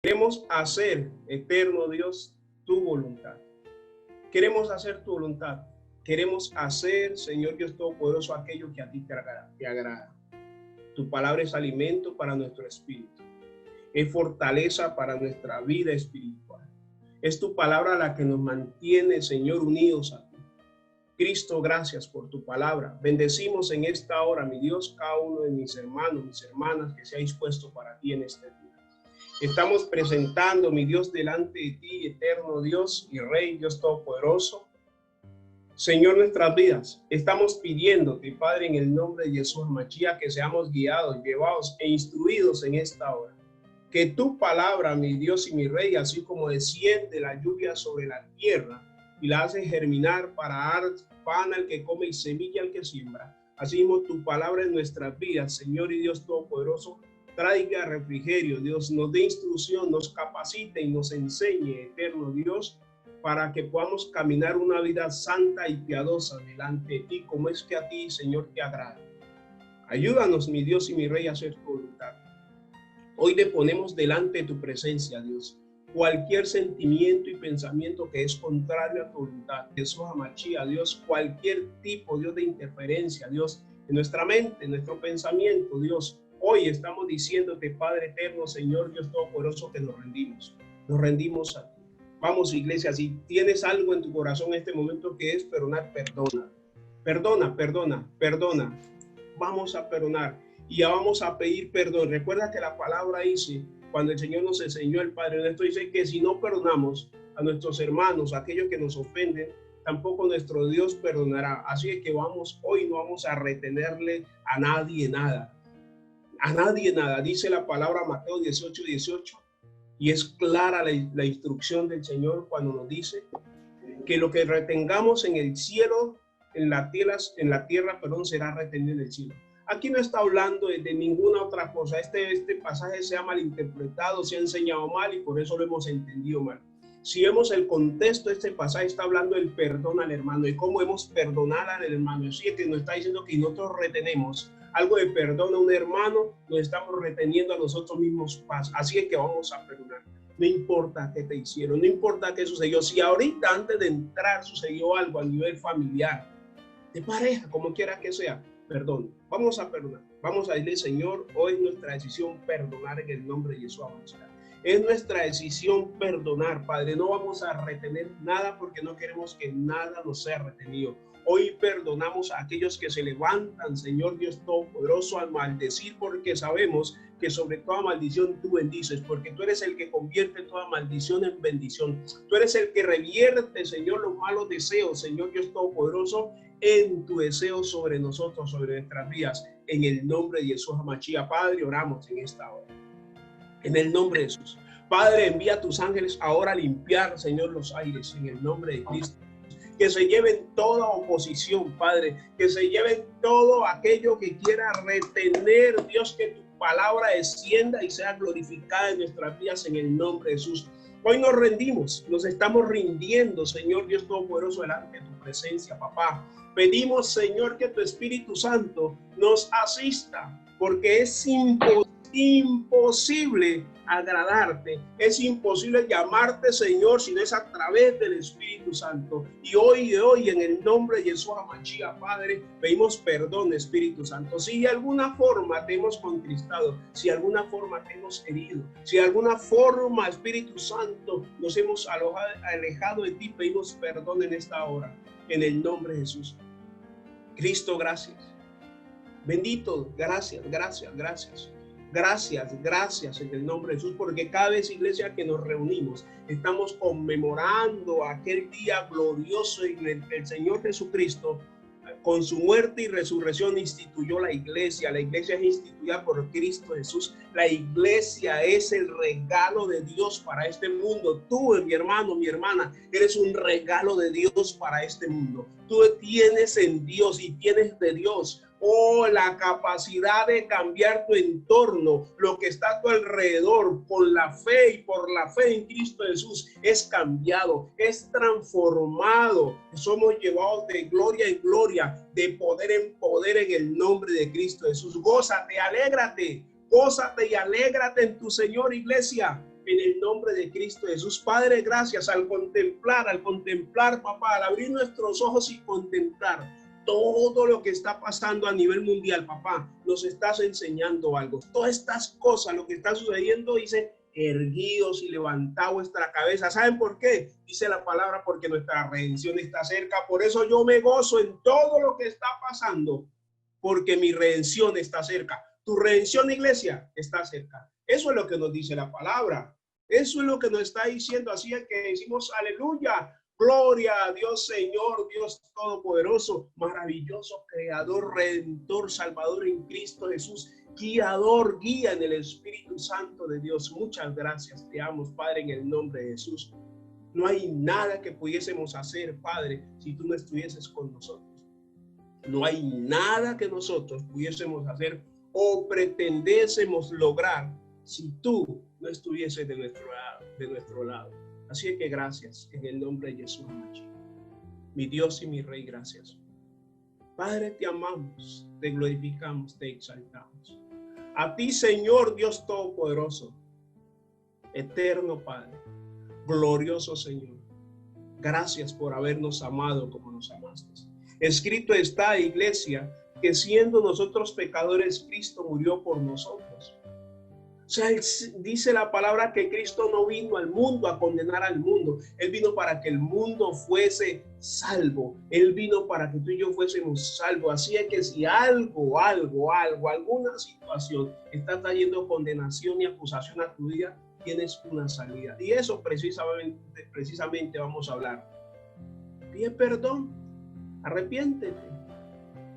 Queremos hacer, eterno Dios, tu voluntad. Queremos hacer tu voluntad. Queremos hacer, Señor Dios Todopoderoso, aquello que a ti te agrada. Tu palabra es alimento para nuestro espíritu. Es fortaleza para nuestra vida espiritual. Es tu palabra la que nos mantiene, Señor, unidos a ti. Cristo, gracias por tu palabra. Bendecimos en esta hora, mi Dios, cada uno de mis hermanos, mis hermanas que se ha dispuesto para ti en este día. Estamos presentando, mi Dios, delante de ti, eterno Dios y Rey, Dios Todopoderoso. Señor, nuestras vidas, estamos pidiéndote, Padre, en el nombre de Jesús Mashiach, que seamos guiados, llevados e instruidos en esta hora. Que tu palabra, mi Dios y mi Rey, así como desciende la lluvia sobre la tierra y la hace germinar para dar pan al que come y semilla al que siembra, así mismo tu palabra en nuestras vidas, Señor y Dios Todopoderoso, traiga refrigerio, Dios, nos dé instrucción, nos capacite y nos enseñe, eterno Dios, para que podamos caminar una vida santa y piadosa delante de ti, como es que a ti, Señor, te agrada. Ayúdanos, mi Dios y mi Rey, a hacer tu voluntad. Hoy le ponemos delante de tu presencia, Dios, cualquier sentimiento y pensamiento que es contrario a tu voluntad. Jesús Mashiach, Dios, cualquier tipo, Dios, de interferencia, Dios, en nuestra mente, en nuestro pensamiento, Dios. Hoy estamos diciéndote, Padre eterno, Señor Dios Todopoderoso, que nos rendimos a ti. Vamos, iglesia, si tienes algo en tu corazón en este momento que es perdonar, perdona. Vamos a perdonar y ya vamos a pedir perdón. Recuerda que la palabra dice, cuando el Señor nos enseñó, el Padre nuestro, dice que si no perdonamos a nuestros hermanos, a aquellos que nos ofenden, tampoco nuestro Dios perdonará. Así es que hoy no vamos a retenerle a nadie nada. A nadie nada, dice la palabra Mateo 18:18, y es clara la instrucción del Señor cuando nos dice que lo que retengamos en el cielo, en la tierra, será retenido en el cielo. Aquí no está hablando de ninguna otra cosa. Este pasaje se ha malinterpretado, se ha enseñado mal y por eso lo hemos entendido mal. Si vemos el contexto, este pasaje está hablando del perdón al hermano y cómo hemos perdonado al hermano. Así es que nos está diciendo que nosotros retenemos algo de perdón a un hermano, nos estamos reteniendo a nosotros mismos paz. Así es que vamos a perdonar. No importa qué te hicieron, no importa qué sucedió. Si ahorita antes de entrar sucedió algo a nivel familiar, de pareja, como quiera que sea, perdón. Vamos a perdonar. Vamos a decirle, Señor, hoy es nuestra decisión perdonar en el nombre de Jesús. Es nuestra decisión perdonar, Padre. No vamos a retener nada porque no queremos que nada nos sea retenido. Hoy perdonamos a aquellos que se levantan, Señor Dios Todopoderoso, al maldecir, porque sabemos que sobre toda maldición tú bendices, porque tú eres el que convierte toda maldición en bendición. Tú eres el que revierte, Señor, los malos deseos, Señor Dios Todopoderoso, en tu deseo sobre nosotros, sobre nuestras vidas. En el nombre de Jesús Mashiach, Padre, oramos en esta hora. En el nombre de Jesús. Padre, envía a tus ángeles ahora a limpiar, Señor, los aires, en el nombre de Cristo. Que se lleven toda oposición, Padre, que se lleven todo aquello que quiera retener, Dios, que tu palabra descienda y sea glorificada en nuestras vidas en el nombre de Jesús. Hoy nos rendimos, nos estamos rindiendo, Señor Dios Todopoderoso, delante de tu presencia, papá. Pedimos, Señor, que tu Espíritu Santo nos asista, porque es imposible agradarte, es imposible llamarte Señor si no es a través del Espíritu Santo. Y hoy en el nombre de Jesús Mashiach, Padre, pedimos perdón, Espíritu Santo. Si de alguna forma te hemos contristado, si de alguna forma te hemos herido, si de alguna forma, Espíritu Santo, nos hemos alejado de ti, pedimos perdón en esta hora, en el nombre de Jesús. Cristo, gracias. Bendito, gracias. Gracias en el nombre de Jesús, porque cada vez, iglesia, que nos reunimos, estamos conmemorando aquel día glorioso en el Señor Jesucristo, con su muerte y resurrección instituyó la iglesia. La iglesia es instituida por Cristo Jesús. La iglesia es el regalo de Dios para este mundo. Tú, mi hermano, mi hermana, eres un regalo de Dios para este mundo. Tú tienes en Dios y tienes de Dios la capacidad de cambiar tu entorno, lo que está a tu alrededor, por la fe y por la fe en Cristo Jesús, es cambiado, es transformado. Somos llevados de gloria en gloria, de poder en poder en el nombre de Cristo Jesús. Gózate y alégrate en tu Señor, iglesia. en el nombre de Cristo Jesús. Padre, gracias al contemplar, papá, al abrir nuestros ojos y contemplar todo lo que está pasando a nivel mundial, papá, nos estás enseñando algo. Todas estas cosas, lo que está sucediendo, dice, erguíos y levantad vuestra cabeza. ¿Saben por qué? Dice la palabra, porque nuestra redención está cerca. Por eso yo me gozo en todo lo que está pasando, porque mi redención está cerca. Tu redención, iglesia, está cerca. Eso es lo que nos dice la palabra. Eso es lo que nos está diciendo. Así es que decimos aleluya. Gloria a Dios, Señor, Dios Todopoderoso, maravilloso, Creador, Redentor, Salvador en Cristo Jesús, guiador, guía en el Espíritu Santo de Dios. Muchas gracias, te amo, Padre, en el nombre de Jesús. No hay nada que pudiésemos hacer, Padre, si tú no estuvieses con nosotros. No hay nada que nosotros pudiésemos hacer o pretendésemos lograr si tú no estuvieses de nuestro lado. Así que gracias en el nombre de Jesús, mi Dios y mi Rey, gracias. Padre, te amamos, te glorificamos, te exaltamos. A ti, Señor Dios Todopoderoso, eterno Padre, glorioso Señor, gracias por habernos amado como nos amaste. Escrito está, iglesia, que siendo nosotros pecadores, Cristo murió por nosotros. O sea, dice la palabra que Cristo no vino al mundo a condenar al mundo. Él vino para que el mundo fuese salvo. Él vino para que tú y yo fuésemos salvos. Así es que si alguna situación está trayendo condenación y acusación a tu vida, tienes una salida. Y eso precisamente vamos a hablar. Pide perdón, arrepiéntete,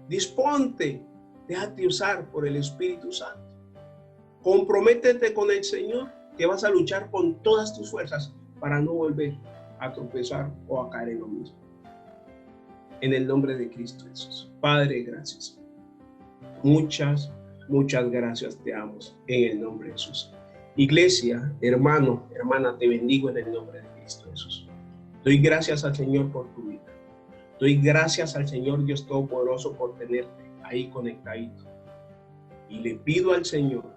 disponte, déjate usar por el Espíritu Santo. Comprométete con el Señor, que vas a luchar con todas tus fuerzas para no volver a tropezar o a caer en lo mismo. En el nombre de Cristo Jesús. Padre, gracias. Muchas gracias, te amo en el nombre de Jesús. Iglesia, hermano, hermana, te bendigo en el nombre de Cristo Jesús. Doy gracias al Señor por tu vida. Doy gracias al Señor Dios Todopoderoso por tenerte ahí conectadito. Y le pido al Señor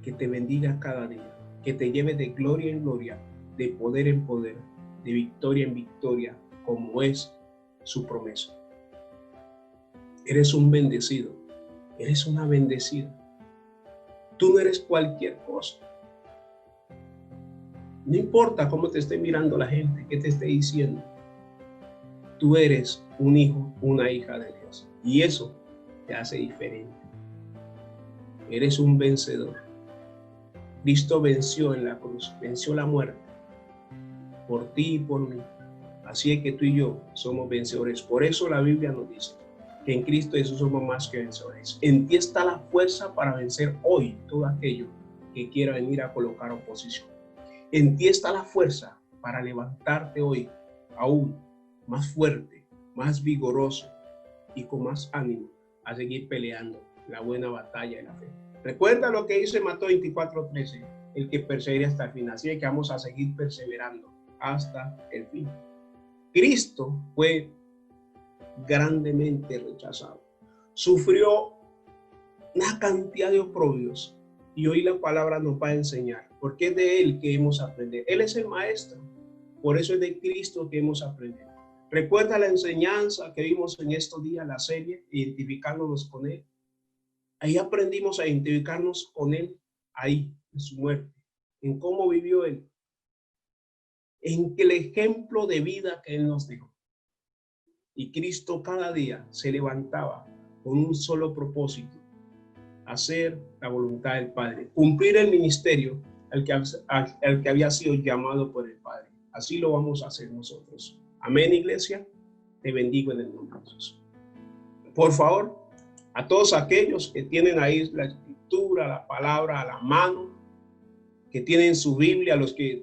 que te bendiga cada día, que te lleve de gloria en gloria, de poder en poder, de victoria en victoria, como es su promesa. Eres un bendecido, eres una bendecida. Tú no eres cualquier cosa. No importa cómo te esté mirando la gente, qué te esté diciendo. Tú eres un hijo, una hija de Dios. Y eso te hace diferente. Eres un vencedor. Cristo venció en la cruz, venció la muerte por ti y por mí. Así es que tú y yo somos vencedores. Por eso la Biblia nos dice que en Cristo Jesús somos más que vencedores. En ti está la fuerza para vencer hoy todo aquello que quiera venir a colocar oposición. En ti está la fuerza para levantarte hoy aún más fuerte, más vigoroso y con más ánimo a seguir peleando la buena batalla de la fe. Recuerda lo que dice Mateo 24:13, el que persevere hasta el fin. Así es que vamos a seguir perseverando hasta el fin. Cristo fue grandemente rechazado. Sufrió una cantidad de oprobios y hoy la palabra nos va a enseñar, porque es de Él que hemos aprendido. Él es el Maestro, por eso es de Cristo que hemos aprendido. Recuerda la enseñanza que vimos en estos días, la serie, identificándonos con Él. Ahí aprendimos a identificarnos con Él, ahí, en su muerte, en cómo vivió Él, en el ejemplo de vida que Él nos dejó. Y Cristo cada día se levantaba con un solo propósito: hacer la voluntad del Padre, cumplir el ministerio al que había sido llamado por el Padre. Así lo vamos a hacer nosotros. Amén, iglesia. Te bendigo en el nombre de Jesús. Por favor, a todos aquellos que tienen ahí la escritura, la palabra a la mano, que tienen su Biblia, los que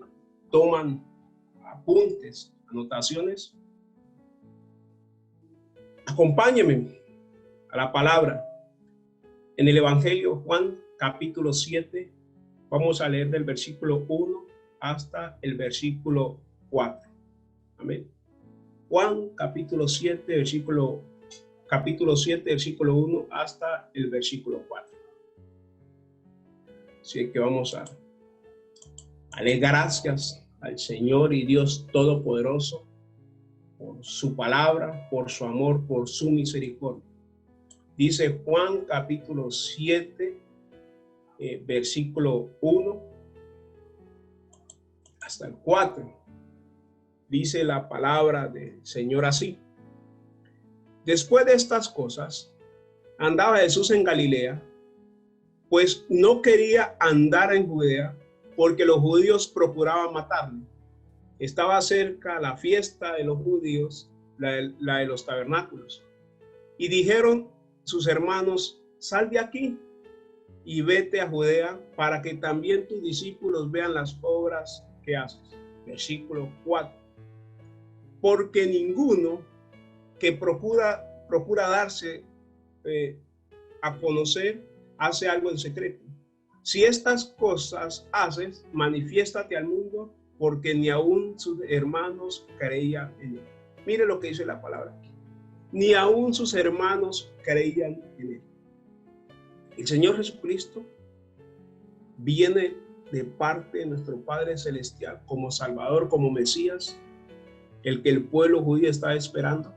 toman apuntes, anotaciones, acompáñenme a la palabra. En el Evangelio Juan, capítulo 7, vamos a leer del versículo 1 hasta el versículo 4. Amén. Juan, capítulo 7, versículo 1 hasta el versículo 4. Así que vamos a Dale gracias al Señor y Dios Todopoderoso por su palabra, por su amor, por su misericordia. Dice Juan capítulo 7, versículo 1 hasta el 4. Dice la palabra del Señor así. Después de estas cosas, andaba Jesús en Galilea, pues no quería andar en Judea, porque los judíos procuraban matarle. Estaba cerca la fiesta de los judíos, la de los tabernáculos. Y dijeron sus hermanos, sal de aquí y vete a Judea, para que también tus discípulos vean las obras que haces. Versículo 4. Porque ninguno que procura darse a conocer hace algo en secreto. Si estas cosas haces, manifiéstate al mundo, porque ni aún sus hermanos creían en él. Mire lo que dice la palabra aquí. Ni aún sus hermanos creían en él. El Señor Jesucristo viene de parte de nuestro Padre Celestial como Salvador, como Mesías, el que el pueblo judío estaba esperando.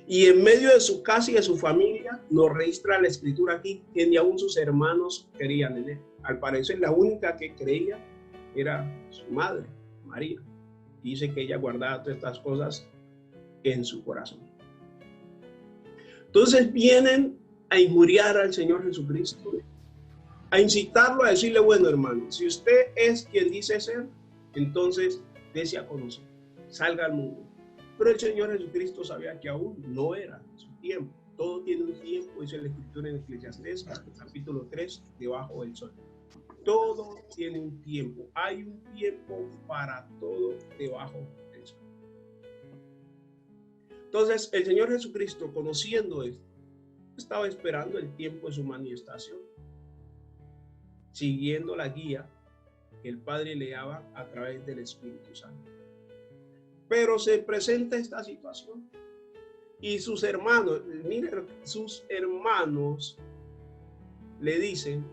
Y en medio de su casa y de su familia, nos registra la escritura aquí que ni aún sus hermanos creían en él. Al parecer, la única que creía era su madre, María. Dice que ella guardaba todas estas cosas en su corazón. Entonces vienen a injuriar al Señor Jesucristo, a incitarlo a decirle, bueno, hermano, si usted es quien dice ser, entonces dése a conocer, salga al mundo. Pero el Señor Jesucristo sabía que aún no era su tiempo. Todo tiene un tiempo, dice la Escritura en Eclesiastés, capítulo 3, debajo del sol. Todo tiene un tiempo. Hay un tiempo para todo debajo del sol. Entonces, el Señor Jesucristo, conociendo esto, estaba esperando el tiempo de su manifestación, siguiendo la guía que el Padre le daba a través del Espíritu Santo. Pero se presenta esta situación y sus hermanos, miren, sus hermanos le dicen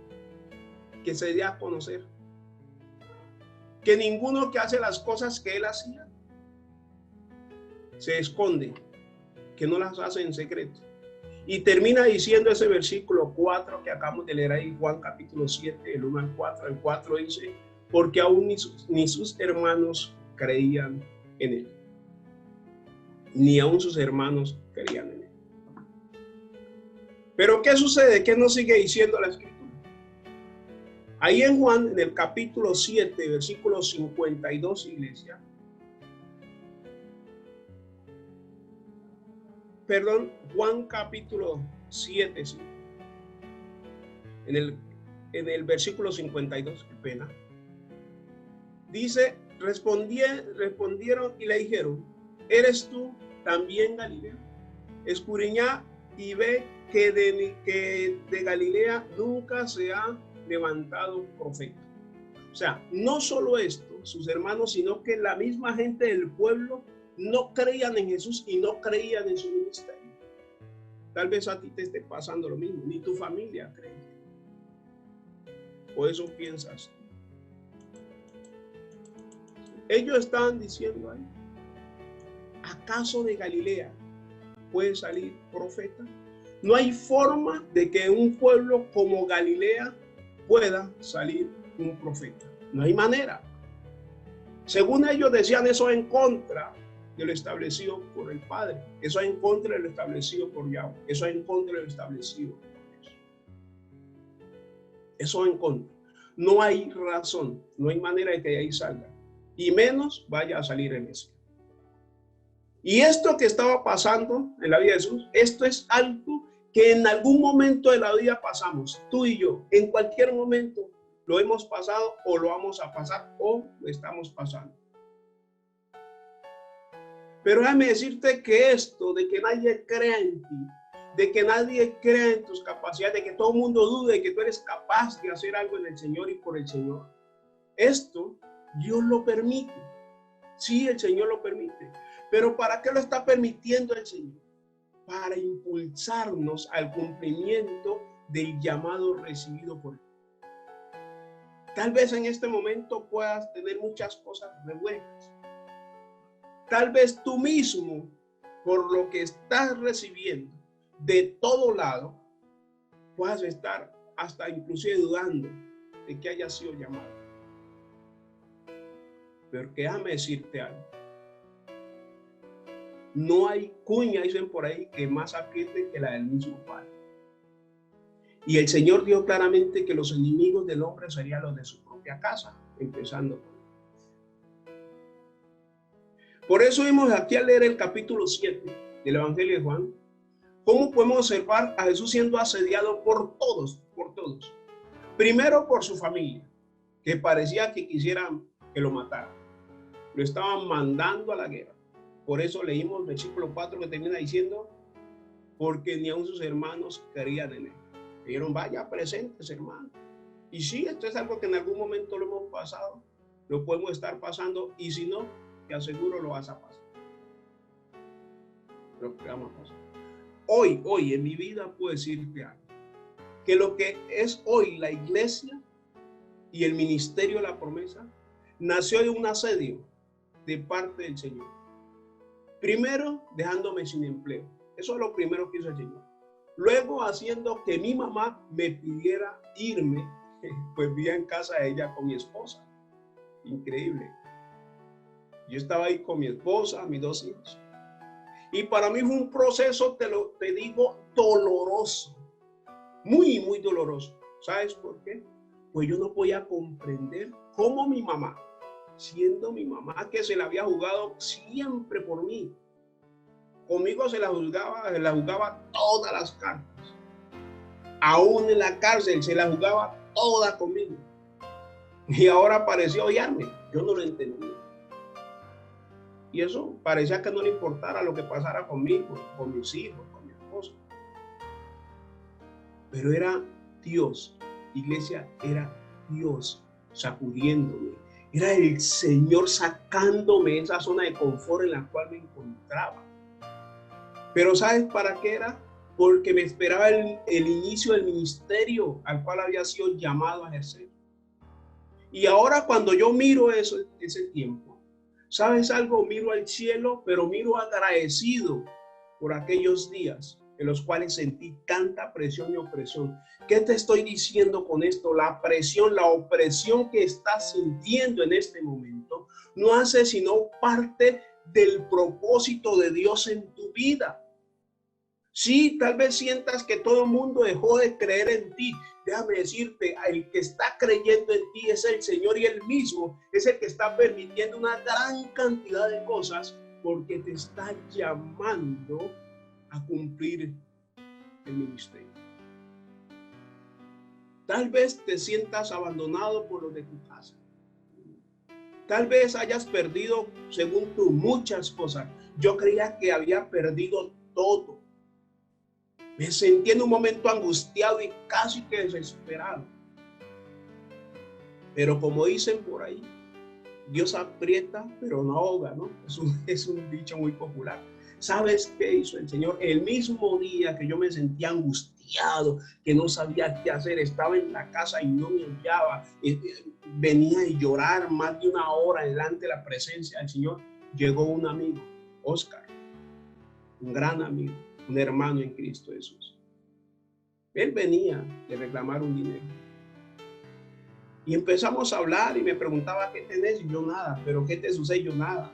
que se dé a conocer, que ninguno que hace las cosas que él hacía se esconde, que no las hace en secreto. Y termina diciendo ese versículo 4 que acabamos de leer ahí, Juan capítulo 7, el 1 al 4. El 4 dice, porque aún ni sus hermanos creían en él. Ni aún sus hermanos creían en él. Pero ¿qué sucede? ¿Qué nos sigue diciendo la Escritura? Ahí en Juan, en el capítulo 7, versículo 52, iglesia. Perdón, Juan capítulo 7, sí. En el versículo 52, qué pena. Dice, respondieron y le dijeron, ¿eres tú también Galileo? Escudriñá y ve que de Galilea nunca se ha levantado profeta. O sea, no solo esto, sus hermanos, sino que la misma gente del pueblo no creían en Jesús y no creían en su ministerio. Tal vez a ti te esté pasando lo mismo, ni tu familia cree. O eso piensas. Ellos estaban diciendo ahí, ¿acaso de Galilea puede salir profeta? No hay forma de que un pueblo como Galilea pueda salir un profeta. No hay manera. Según ellos decían, eso en contra de lo establecido por el Padre. Eso en contra de lo establecido por Yahweh. Eso en contra de lo establecido por Dios. Eso en contra. No hay razón, no hay manera de que de ahí salga. Y menos vaya a salir en eso. Y esto que estaba pasando en la vida de Jesús, esto es algo que en algún momento de la vida pasamos, tú y yo, en cualquier momento lo hemos pasado o lo vamos a pasar o lo estamos pasando. Pero déjame decirte que esto de que nadie crea en ti, de que nadie crea en tus capacidades, de que todo el mundo dude de que tú eres capaz de hacer algo en el Señor y por el Señor, esto Dios lo permite. Sí, el Señor lo permite. Pero ¿para qué lo está permitiendo el Señor? Para impulsarnos al cumplimiento del llamado recibido por Él. Tal vez en este momento puedas tener muchas cosas revueltas. Tal vez tú mismo, por lo que estás recibiendo de todo lado, puedas estar hasta inclusive dudando de que haya sido llamado. Pero que déjame decirte algo. No hay cuña, dicen por ahí, que más apriete que la del mismo Padre. Y el Señor dijo claramente que los enemigos del hombre serían los de su propia casa, empezando por él. Por eso vimos aquí al leer el capítulo 7 del Evangelio de Juan, cómo podemos observar a Jesús siendo asediado por todos. Primero por su familia, que parecía que quisieran que lo mataran. Lo estaban mandando a la guerra. Por eso leímos el versículo 4 que termina diciendo, porque ni aun sus hermanos querían en él. Dijeron, vaya, presentes, hermano. Y sí, esto es algo que en algún momento lo hemos pasado, lo podemos estar pasando, y si no, te aseguro lo vas a pasar. Lo que vamos a pasar. Hoy en mi vida puedo decirte algo, que lo que es hoy la iglesia y el ministerio de la promesa nació de un asedio de parte del Señor. Primero, dejándome sin empleo. Eso es lo primero que hizo el Señor. Luego, haciendo que mi mamá me pidiera irme, pues vivía en casa de ella con mi esposa. Increíble. Yo estaba ahí con mi esposa, mis 2 hijos. Y para mí fue un proceso, te digo, doloroso. Muy, muy doloroso. ¿Sabes por qué? Pues yo no podía comprender cómo mi mamá, siendo mi mamá que se la había jugado siempre por mí, conmigo se la jugaba todas las cartas. Aún en la cárcel se la jugaba toda conmigo. Y ahora pareció odiarme. Yo no lo entendía. Y eso parecía que no le importara lo que pasara conmigo, con mis hijos, con mi esposa. Pero era Dios, iglesia, era Dios sacudiéndome. Era el Señor sacándome de esa zona de confort en la cual me encontraba. Pero ¿sabes para qué era? Porque me esperaba el inicio del ministerio al cual había sido llamado a ejercer. Y ahora cuando yo miro ese tiempo, ¿sabes algo? Miro al cielo, pero miro agradecido por aquellos días en los cuales sentí tanta presión y opresión. ¿Qué te estoy diciendo con esto? La presión, la opresión que estás sintiendo en este momento no hace sino parte del propósito de Dios en tu vida. Sí, tal vez sientas que todo el mundo dejó de creer en ti. Déjame decirte, el que está creyendo en ti es el Señor, y Él mismo es el que está permitiendo una gran cantidad de cosas porque te está llamando a cumplir el ministerio. Tal vez te sientas abandonado por los de tu casa. Tal vez hayas perdido, según tú, muchas cosas. Yo creía que había perdido todo. Me sentí en un momento angustiado y casi que desesperado. Pero como dicen por ahí, Dios aprieta, pero no ahoga, ¿no? Es un dicho muy popular. ¿Sabes qué hizo el Señor? El mismo día que yo me sentía angustiado, que no sabía qué hacer, estaba en la casa y no me hallaba, venía a llorar más de 1 hora delante de la presencia del Señor, llegó un amigo, Oscar, un gran amigo, un hermano en Cristo Jesús. Él venía de reclamar un dinero. Y empezamos a hablar y me preguntaba, ¿qué tenés? Y yo, nada. ¿Pero qué te sucede? Yo, nada.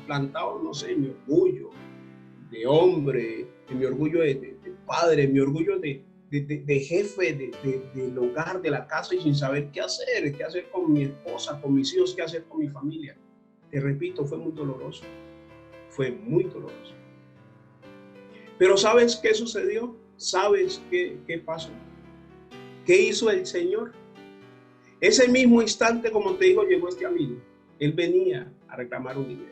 Plantado, no sé, mi orgullo de hombre, mi orgullo de padre, mi orgullo de jefe del hogar, de la casa, y sin saber qué hacer con mi esposa, con mis hijos, qué hacer con mi familia. Te repito, fue muy doloroso. Fue muy doloroso. Pero ¿sabes qué sucedió? ¿Sabes qué pasó? ¿Qué hizo el Señor? Ese mismo instante, como te digo, llegó este amigo. Él venía a reclamar un dinero.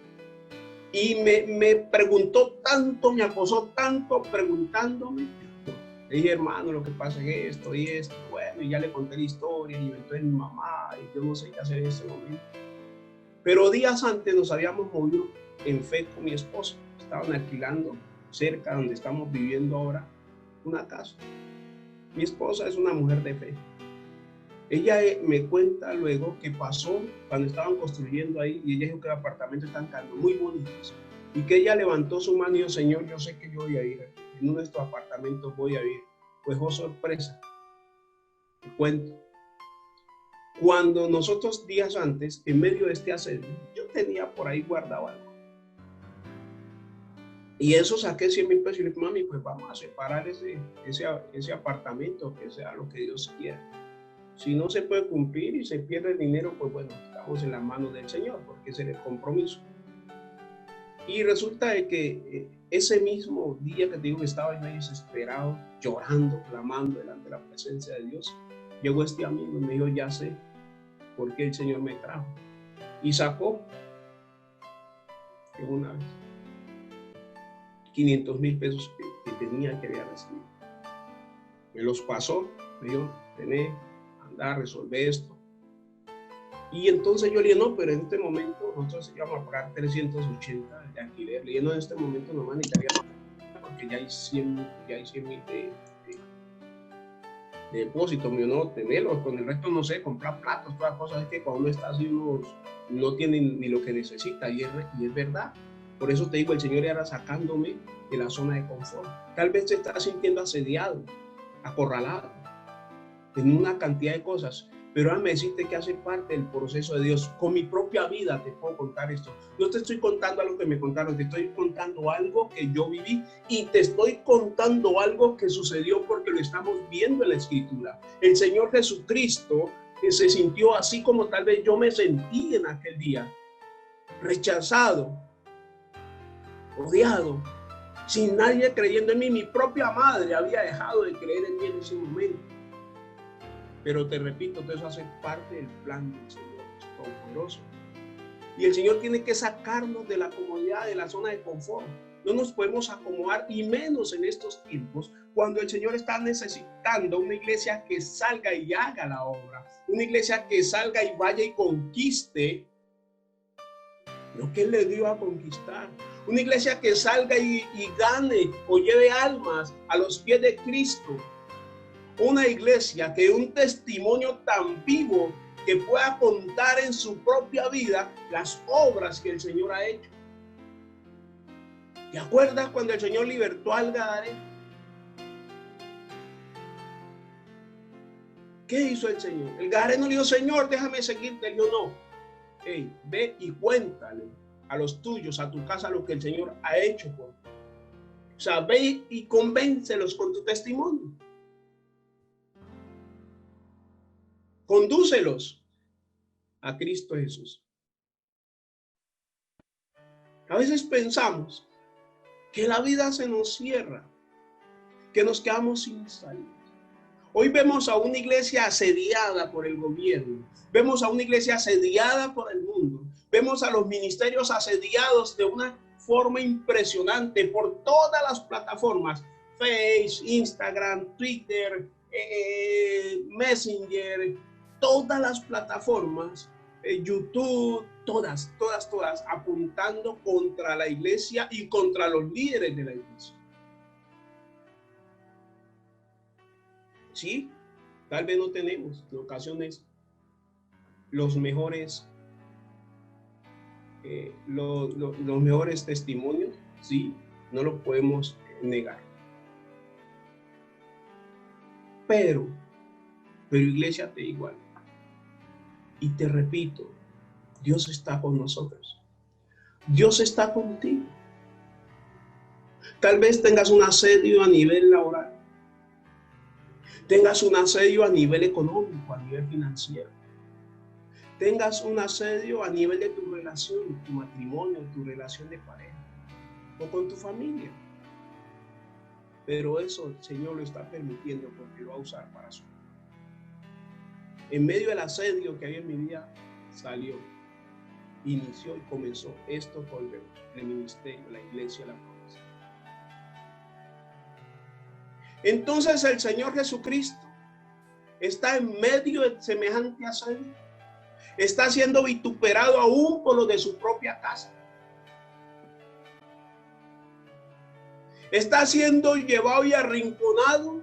Y me preguntó tanto, me acosó tanto preguntándome. Le dije, hermano, lo que pasa es esto y esto. Bueno, y ya le conté la historia, y entonces mi mamá, y yo no sé qué hacer en este momento. Pero días antes nos habíamos movido en fe con mi esposa. Estaban alquilando cerca donde estamos viviendo ahora una casa. Mi esposa es una mujer de fe. Ella me cuenta luego que pasó cuando estaban construyendo ahí y ella dijo que el apartamento están quedando muy bonitos y que ella levantó su mano y dijo, Señor, yo sé que yo voy a ir, en uno de estos apartamentos voy a ir. Pues, oh sorpresa, te cuento. Cuando nosotros días antes, en medio de este asedio, yo tenía por ahí guardado algo. Y eso saqué 100,000 pesos y le dije, mami, pues vamos a separar ese apartamento, que sea lo que Dios quiera. Si no se puede cumplir y se pierde el dinero, pues bueno, estamos en las manos del Señor, porque ese es el compromiso. Y resulta de que ese mismo día que te digo que estaba yo desesperado, llorando, clamando delante de la presencia de Dios, llegó este amigo y me dijo, ya sé por qué el Señor me trajo. Y sacó en una vez 500,000 pesos que tenía, que había recibido. Me los pasó, me dijo, tenés, anda, resolver esto. Y entonces yo le dije, no, pero en este momento nosotros íbamos a pagar 380 de alquiler. Le dije, no, en este momento nomás necesitaría, porque ya hay 100,000 de depósito. Mío, no, tenerlos, con el resto, no sé, comprar platos, todas las cosas. Es que cuando uno está así, uno no tiene ni lo que necesita, y es verdad. Por eso te digo, el Señor era sacándome de la zona de confort. Tal vez te estás sintiendo asediado, acorralado en una cantidad de cosas, pero déjame decirte que hace parte del proceso de Dios. Con mi propia vida te puedo contar esto. No te estoy contando algo que me contaron, te estoy contando algo que yo viví y te estoy contando algo que sucedió porque lo estamos viendo en la Escritura. El Señor Jesucristo se sintió así como tal vez yo me sentí en aquel día, rechazado, odiado, sin nadie creyendo en mí. Mi propia madre había dejado de creer en mí en ese momento. Pero te repito, eso hace parte del plan del Señor Todopoderoso. Y el Señor tiene que sacarnos de la comodidad, de la zona de confort. No nos podemos acomodar, y menos en estos tiempos, cuando el Señor está necesitando una iglesia que salga y haga la obra. Una iglesia que salga y vaya y conquiste lo que Él le dio a conquistar. Una iglesia que salga y gane o lleve almas a los pies de Cristo. Una iglesia que un testimonio tan vivo que pueda contar en su propia vida las obras que el Señor ha hecho. ¿Te acuerdas cuando el Señor libertó al Gadareno? ¿Qué hizo el Señor? El Gadareno le dijo, Señor, déjame seguirte. Él dijo, no. Hey, ve y cuéntale a los tuyos, a tu casa, lo que el Señor ha hecho por ti. O sea, ve y convéncelos con tu testimonio. Condúcelos a Cristo Jesús. A veces pensamos que la vida se nos cierra, que nos quedamos sin salida. Hoy vemos a una iglesia asediada por el gobierno, vemos a una iglesia asediada por el mundo, vemos a los ministerios asediados de una forma impresionante por todas las plataformas, Facebook, Instagram, Twitter, Messenger, todas las plataformas, YouTube, todas, apuntando contra la iglesia y contra los líderes de la iglesia. Sí, tal vez no tenemos en ocasiones los mejores mejores testimonios, sí, no lo podemos negar. Pero iglesia, te digo algo, y te repito, Dios está con nosotros. Dios está contigo. Tal vez tengas un asedio a nivel laboral, tengas un asedio a nivel económico, a nivel financiero, tengas un asedio a nivel de tu relación, tu matrimonio, tu relación de pareja o con tu familia. Pero eso el Señor lo está permitiendo porque lo va a usar para su vida. En medio del asedio que había en mi vida, salió, inició y comenzó esto con el ministerio, la iglesia, la promesa. Entonces el Señor Jesucristo está en medio de semejante asedio. Está siendo vituperado aún por los de su propia casa. Está siendo llevado y arrinconado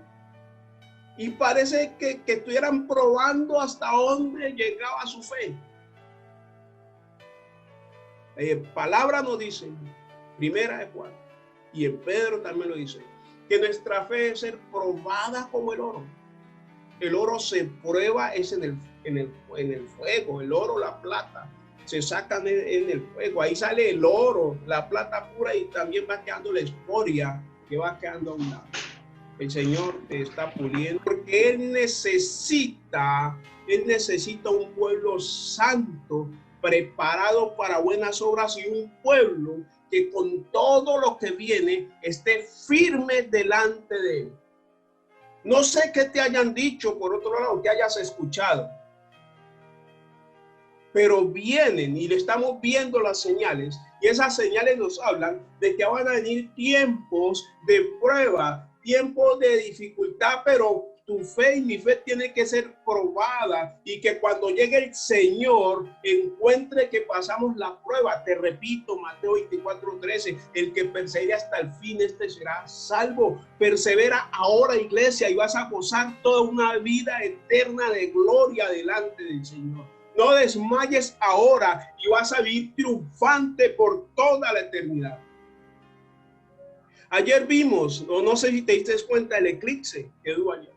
Y parece que estuvieran probando hasta dónde llegaba su fe. Palabra nos dice, primera de Juan, y en Pedro también lo dice, que nuestra fe debe ser probada como el oro. El oro se prueba es en el fuego, el oro, la plata, se sacan en el fuego, ahí sale el oro, la plata pura, y también va quedando la escoria que va quedando a un lado. El Señor te está puliendo porque Él necesita un pueblo santo, preparado para buenas obras, y un pueblo que con todo lo que viene esté firme delante de Él. No sé qué te hayan dicho, por otro lado, que hayas escuchado, pero vienen y le estamos viendo las señales, y esas señales nos hablan de que van a venir tiempos de prueba, tiempos de dificultad, pero tu fe y mi fe tiene que ser probada, y que cuando llegue el Señor encuentre que pasamos la prueba. Te repito, Mateo 24:13, el que persevere hasta el fin, este será salvo. Persevera ahora, iglesia, y vas a gozar toda una vida eterna de gloria delante del Señor. No desmayes ahora y vas a vivir triunfante por toda la eternidad. Ayer vimos, o no sé si te diste cuenta, el eclipse que hubo ayer.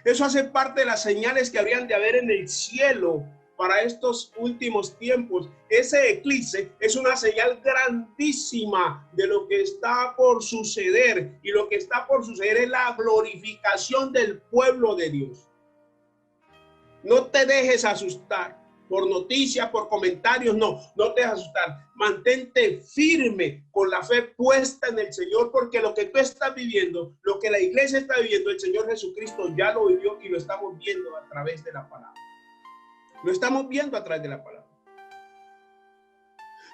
Eso hace parte de las señales que habrían de haber en el cielo para estos últimos tiempos. Ese eclipse es una señal grandísima de lo que está por suceder, y lo que está por suceder es la glorificación del pueblo de Dios. No te dejes asustar por noticias, por comentarios, no te dejes asustar. Mantente firme con la fe puesta en el Señor, porque lo que tú estás viviendo, lo que la iglesia está viviendo, el Señor Jesucristo ya lo vivió, y lo estamos viendo a través de la palabra. Lo estamos viendo a través de la palabra.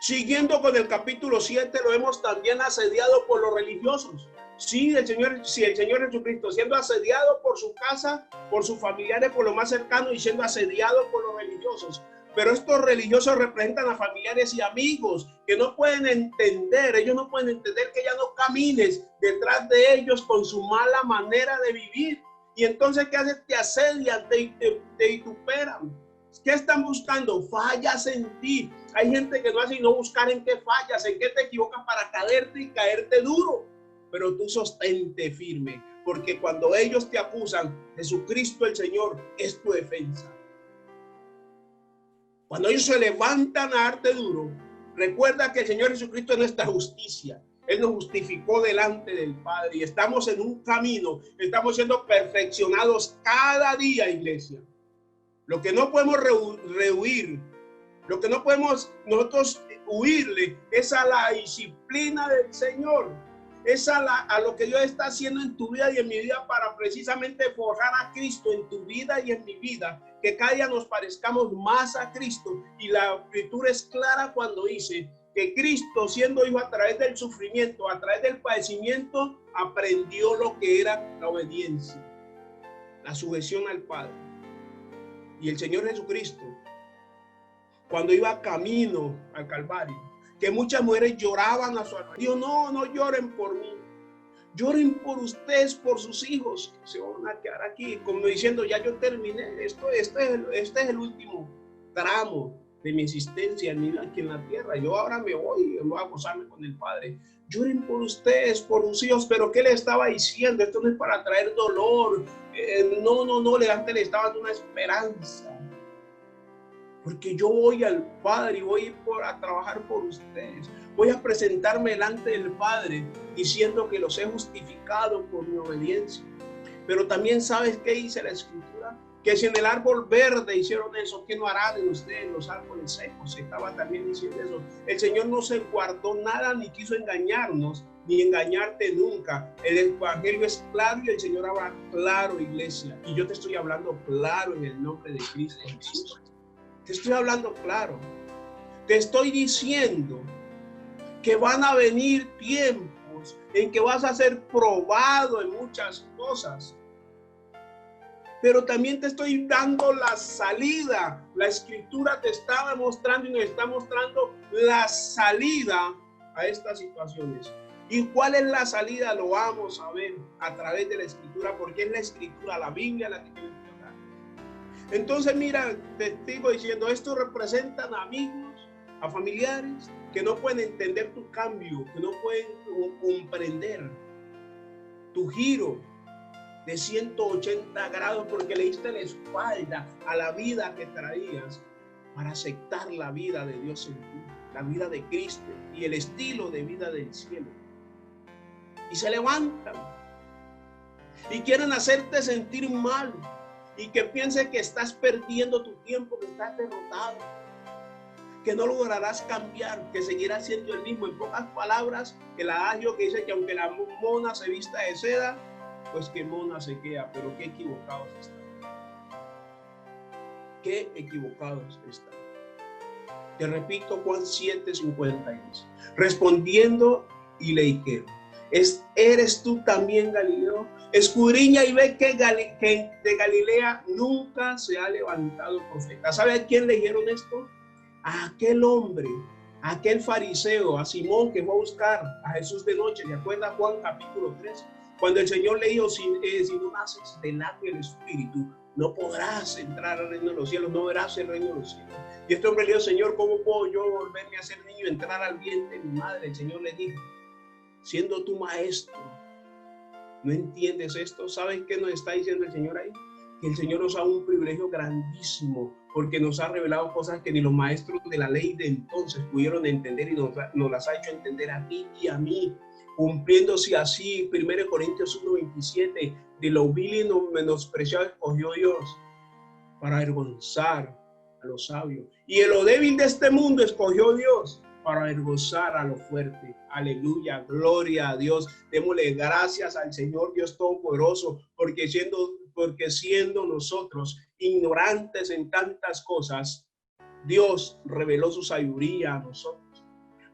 Siguiendo con el capítulo 7, lo vemos también asediado por los religiosos. Sí, el Señor Jesucristo siendo asediado por su casa, por sus familiares, por lo más cercano, y siendo asediado por los religiosos. Pero estos religiosos representan a familiares y amigos que no pueden entender, ellos no pueden entender que ya no camines detrás de ellos con su mala manera de vivir. Y entonces, ¿qué hacen? Te asedian, te vituperan. ¿Qué están buscando? Fallas en ti. Hay gente que no hace sino buscar en qué fallas, en qué te equivocas para caerte y caerte duro. Pero tú sostente firme, porque cuando ellos te acusan, Jesucristo el Señor es tu defensa. Cuando ellos se levantan a darte duro, recuerda que el Señor Jesucristo es nuestra justicia. Él nos justificó delante del Padre, y estamos en un camino, estamos siendo perfeccionados cada día, iglesia. Lo que no podemos rehuir, lo que no podemos nosotros huirle, es a la disciplina del Señor. Es a lo que Dios está haciendo en tu vida y en mi vida, para precisamente forjar a Cristo en tu vida y en mi vida, que cada día nos parezcamos más a Cristo. Y la escritura es clara cuando dice que Cristo, siendo hijo, a través del sufrimiento, a través del padecimiento, aprendió lo que era la obediencia, la sujeción al Padre. Y el Señor Jesucristo, cuando iba camino al Calvario, que muchas mujeres lloraban a su alrededor, dijo: no lloren por mí, lloren por ustedes, por sus hijos, que se van a quedar aquí, como diciendo: ya yo terminé, este es el último tramo de mi existencia aquí en la tierra, yo ahora me voy a gozarme con el Padre. Lloren por ustedes, por sus hijos. Pero ¿qué le estaba diciendo? Esto no es para traer dolor, antes le estaba dando una esperanza. Porque yo voy al Padre y voy a trabajar por ustedes. Voy a presentarme delante del Padre diciendo que los he justificado por mi obediencia. Pero también, ¿sabes qué dice la Escritura? Que si en el árbol verde hicieron eso, ¿qué no harán en ustedes los árboles secos? Se estaba también diciendo eso. El Señor no se guardó nada, ni quiso engañarnos, ni engañarte nunca. El Evangelio es claro y el Señor habla claro, iglesia. Y yo te estoy hablando claro en el nombre de Cristo Jesús. Te estoy hablando claro. Te estoy diciendo que van a venir tiempos en que vas a ser probado en muchas cosas. Pero también te estoy dando la salida. La Escritura te está mostrando y nos está mostrando la salida a estas situaciones. ¿Y cuál es la salida? Lo vamos a ver a través de la Escritura, porque es la Escritura, la Biblia, la que tiene que hablar. Entonces, mira, te sigo diciendo, esto representan a amigos, a familiares que no pueden entender tu cambio, que no pueden comprender tu giro de 180 grados porque le diste la espalda a la vida que traías para aceptar la vida de Dios en ti, la vida de Cristo y el estilo de vida del cielo. Y se levantan y quieren hacerte sentir mal y que pienses que estás perdiendo tu tiempo, que estás derrotado, que no lograrás cambiar, que seguirás siendo el mismo. En pocas palabras, el adagio que dice que aunque la mona se vista de seda, pues que mona se queda. Pero qué equivocados están. Qué equivocados están. Te repito, Juan 7:52. Respondiendo y le dijeron: ¿eres tú también Galileo? Escudriña y ve que de Galilea nunca se ha levantado profeta. ¿Sabe a quién le dijeron esto? A aquel hombre, a aquel fariseo, a Simón, que fue a buscar a Jesús de noche. ¿Se acuerda Juan capítulo 3? Cuando el Señor le dijo, si no naces del agua y del Espíritu, no podrás entrar al reino de los cielos, no verás el reino de los cielos. Y este hombre le dijo: Señor, ¿cómo puedo yo volverme a ser niño y entrar al vientre de mi madre? El Señor le dijo: siendo tu maestro, ¿no entiendes esto? ¿Sabes qué nos está diciendo el Señor ahí? Que el Señor nos da un privilegio grandísimo, porque nos ha revelado cosas que ni los maestros de la ley de entonces pudieron entender, y nos las ha hecho entender a ti y a mí, cumpliéndose así. 1 Corintios 1:27, de lo vil y no menospreciado escogió Dios para avergonzar a los sabios, y en lo débil de este mundo escogió Dios para avergonzar a lo fuerte. Aleluya, gloria a Dios. Démosle gracias al Señor Dios Todopoderoso, porque siendo nosotros ignorantes en tantas cosas, Dios reveló su sabiduría a nosotros.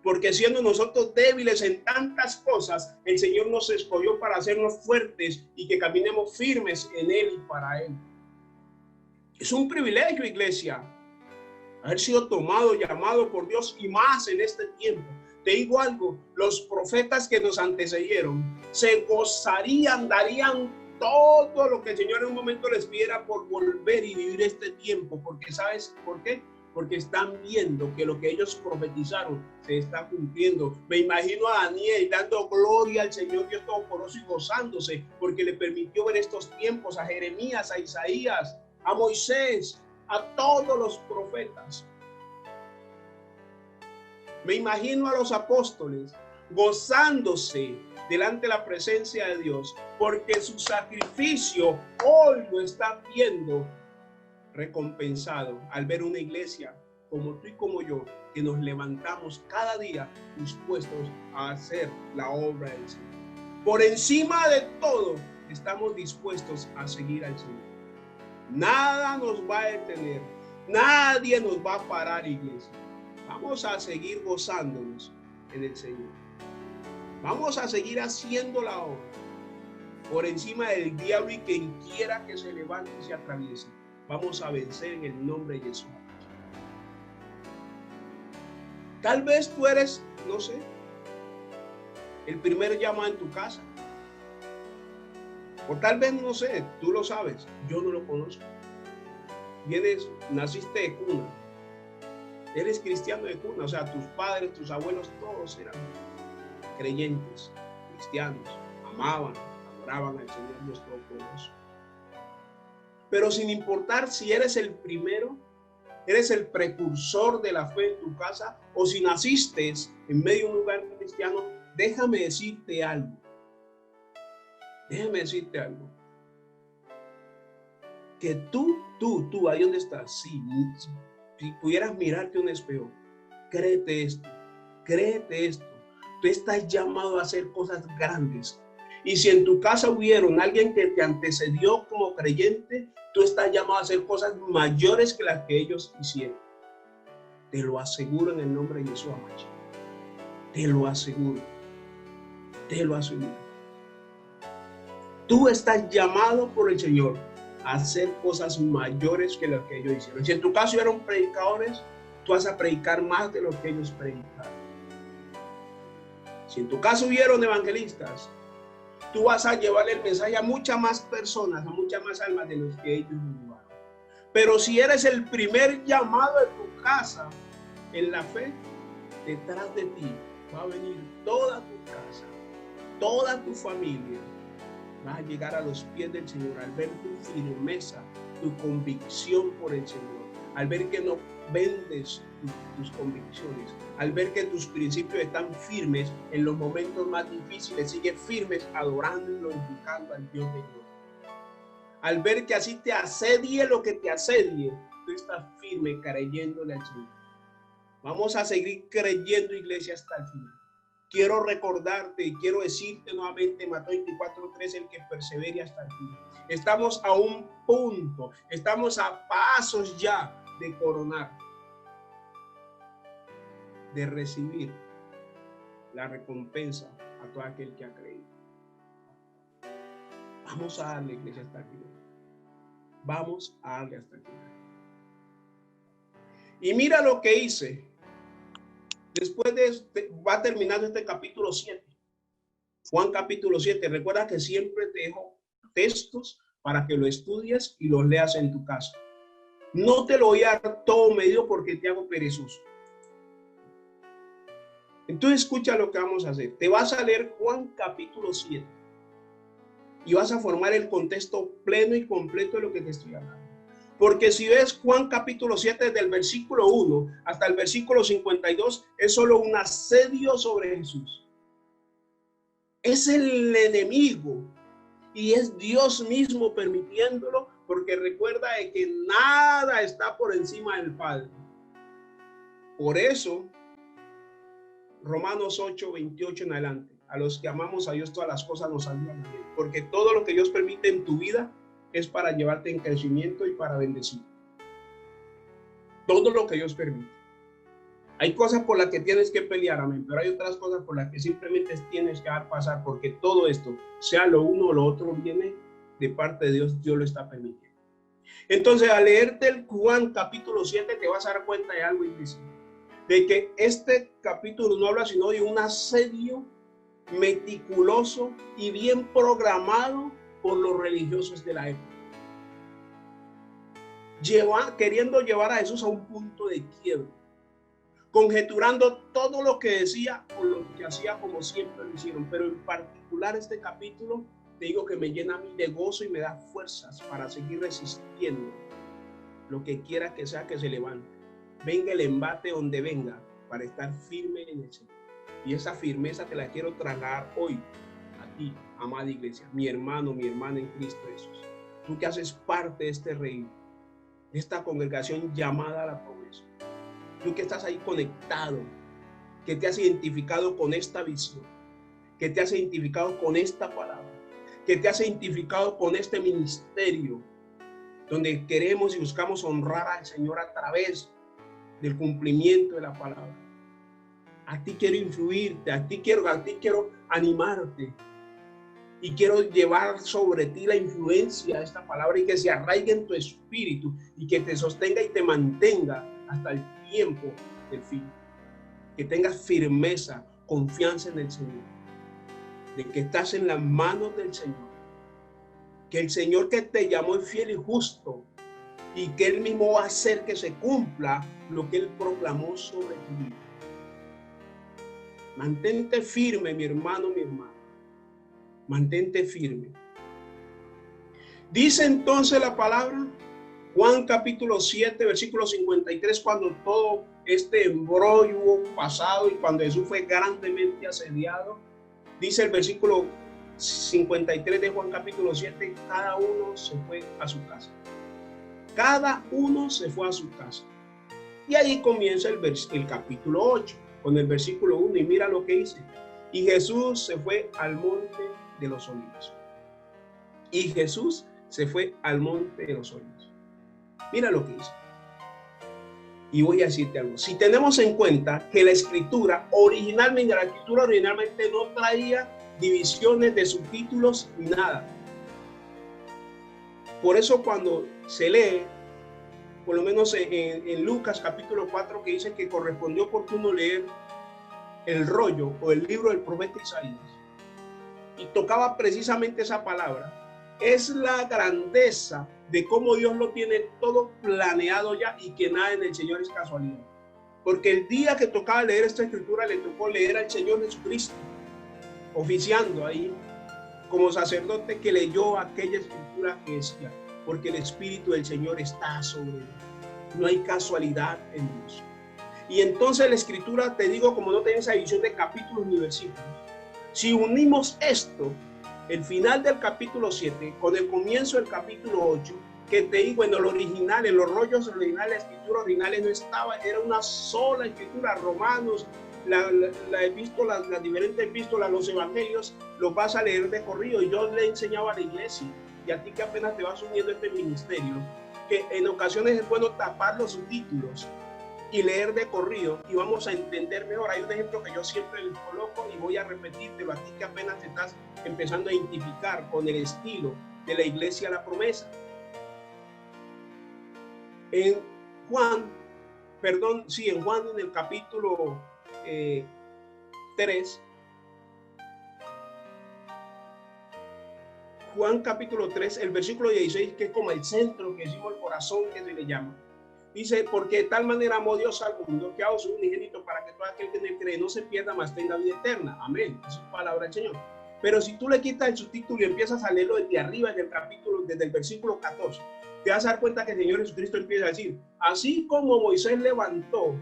Porque siendo nosotros débiles en tantas cosas, el Señor nos escogió para hacernos fuertes y que caminemos firmes en Él y para Él. Es un privilegio, iglesia, haber sido tomado, llamado por Dios, y más en este tiempo. Te digo algo, los profetas que nos antecedieron se gozarían, darían todo lo que el Señor en un momento les pidiera por volver y vivir este tiempo, porque ¿sabes por qué? Porque están viendo que lo que ellos profetizaron se está cumpliendo. Me imagino a Daniel dando gloria al Señor Dios Todopoderoso y gozándose porque le permitió ver estos tiempos, a Jeremías, a Isaías, a Moisés, a todos los profetas. Me imagino a los apóstoles gozándose delante de la presencia de Dios, porque su sacrificio hoy lo están viendo recompensado al ver una iglesia como tú y como yo, que nos levantamos cada día dispuestos a hacer la obra del Señor. Por encima de todo, estamos dispuestos a seguir al Señor. Nada nos va a detener, nadie nos va a parar, iglesia. Vamos a seguir gozándonos en el Señor. Vamos a seguir haciendo la obra por encima del diablo y quien quiera que se levante y se atraviese. Vamos a vencer en el nombre de Jesús. Tal vez tú eres, no sé, el primer llamado en tu casa. O tal vez, no sé, tú lo sabes, yo no lo conozco. Naciste de cuna. Eres cristiano de cuna, o sea, tus padres, tus abuelos, todos eran creyentes, cristianos, amaban, adoraban al Señor Dios Todopoderoso. Pero sin importar si eres el primero, eres el precursor de la fe en tu casa, o si naciste en medio de un lugar cristiano, déjame decirte algo. Déjame decirte algo. Que tú, ahí donde estás, si pudieras mirarte un espejo, créete esto. Tú estás llamado a hacer cosas grandes. Y si en tu casa hubieron alguien que te antecedió como creyente, tú estás llamado a hacer cosas mayores que las que ellos hicieron. Te lo aseguro en el nombre de Jesús. Te lo aseguro. Te lo aseguro. Tú estás llamado por el Señor a hacer cosas mayores que las que ellos hicieron. Si en tu caso eran predicadores, tú vas a predicar más de lo que ellos predicaron. Si en tu caso hubieron evangelistas, tú vas a llevarle el mensaje a muchas más personas, a muchas más almas de los que ellos lo llevaron. Pero si eres el primer llamado de tu casa en la fe, detrás de ti va a venir toda tu casa, toda tu familia. Vas a llegar a los pies del Señor al ver tu firmeza, tu convicción por el Señor, al ver que no vendes tus convicciones, al ver que tus principios están firmes en los momentos más difíciles, sigues firmes adorando y glorificando al Dios de Dios. Al ver que así te asedie lo que te asedie, tú estás firme creyéndole al Señor. Vamos a seguir creyendo, iglesia, hasta el final. Quiero recordarte y quiero decirte nuevamente, Mateo 24:3, el que persevere hasta el final. Estamos a un punto, estamos a pasos ya de coronar, de recibir la recompensa a todo aquel que ha creído. Vamos a darle, iglesia, hasta el final. Vamos a darle hasta el final. Y mira lo que hice. Después de este, va terminando este capítulo 7. Juan capítulo 7. Recuerda que siempre te dejo textos para que lo estudies y los leas en tu casa. No te lo voy a dar todo medio porque te hago perezoso. Entonces escucha lo que vamos a hacer. Te vas a leer Juan capítulo 7 y vas a formar el contexto pleno y completo de lo que te estoy hablando. Porque si ves Juan capítulo 7 desde el versículo 1 hasta el versículo 52, es solo un asedio sobre Jesús. Es el enemigo y es Dios mismo permitiéndolo, porque recuerda de que nada está por encima del Padre. Por eso, Romanos 8:28 en adelante, a los que amamos a Dios todas las cosas nos ayudan a bien, porque todo lo que Dios permite en tu vida es para llevarte en crecimiento y para bendecir. Todo lo que Dios permite. Hay cosas por las que tienes que pelear, amén, pero hay otras cosas por las que simplemente tienes que dejar pasar, porque todo esto, sea lo uno o lo otro, viene de parte de Dios. Dios lo está permitiendo. Entonces, al leerte el Juan capítulo 7, te vas a dar cuenta de algo invisible, de que este capítulo no habla sino de un asedio meticuloso y bien programado por los religiosos de la época, queriendo llevar a Jesús a un punto de quiebra, conjeturando todo lo que decía o lo que hacía como siempre lo hicieron. Pero en particular este capítulo, te digo que me llena a mí de gozo y me da fuerzas para seguir resistiendo lo que quiera que sea que se levante. Venga el embate donde venga, para estar firme en el Señor. Y esa firmeza te la quiero trasladar hoy a ti, amada iglesia, mi hermano, mi hermana en Cristo Jesús. Tú que haces parte de este reino, de esta congregación llamada a la promesa. Tú que estás ahí conectado, que te has identificado con esta visión, que te has identificado con esta palabra, que te has identificado con este ministerio, donde queremos y buscamos honrar al Señor a través del cumplimiento de la palabra. A ti quiero influirte, a ti quiero animarte y quiero llevar sobre ti la influencia de esta palabra y que se arraigue en tu espíritu y que te sostenga y te mantenga hasta el tiempo del fin. Que tengas firmeza, confianza en el Señor, de que estás en las manos del Señor, que el Señor que te llamó es fiel y justo y que Él mismo va a hacer que se cumpla lo que Él proclamó sobre tu vida. Mantente firme, mi hermano, mi hermana. Mantente firme. Dice entonces la palabra, Juan capítulo 7, versículo 53, cuando todo este embrollo hubo pasado y cuando Jesús fue grandemente asediado, dice el versículo 53 de Juan capítulo 7, cada uno se fue a su casa. Cada uno se fue a su casa. Y ahí comienza el capítulo 8. Con el versículo 1, y mira lo que dice. Y Jesús se fue al monte de los olivos. Y Jesús se fue al monte de los olivos. Mira lo que dice. Y voy a decirte algo. Si tenemos en cuenta que la escritura originalmente no traía divisiones de subtítulos ni nada. Por eso cuando se lee, por lo menos en Lucas capítulo 4, que dice que correspondió oportuno leer el rollo o el libro del profeta Isaías y tocaba precisamente esa palabra, es la grandeza de cómo Dios lo tiene todo planeado ya y que nada en el Señor es casualidad. Porque el día que tocaba leer esta escritura, le tocó leer al Señor Jesucristo, oficiando ahí como sacerdote que leyó aquella escritura que decía, porque el Espíritu del Señor está sobre él. No hay casualidad en Dios. Y entonces la escritura, te digo, como no tiene esa división de capítulos ni versículos, si unimos esto, el final del capítulo 7, con el comienzo del capítulo 8, que te digo, en el original, en los rollos originales, la escritura original no estaba, era una sola escritura. Romanos, la epístola, las diferentes epístolas, los evangelios, los vas a leer de corrido. Y yo le enseñaba a la iglesia, y a ti que apenas te vas uniendo a este ministerio, que en ocasiones es bueno tapar los subtítulos y leer de corrido y vamos a entender mejor. Hay un ejemplo que yo siempre les coloco y voy a repetírtelo a ti que apenas te estás empezando a identificar con el estilo de la iglesia La Promesa. En Juan, en el capítulo 3, Juan capítulo 3, el versículo 16, que es como el centro, que decimos el corazón, que se le llama. Dice, porque de tal manera amó Dios al mundo, que ha dado su unigénito para que todo aquel que en él cree no se pierda, mas tenga vida eterna. Amén. Esa es palabra del Señor. Pero si tú le quitas el subtítulo y empiezas a leerlo desde arriba, desde el versículo 14, te vas a dar cuenta que el Señor Jesucristo empieza a decir, así como Moisés levantó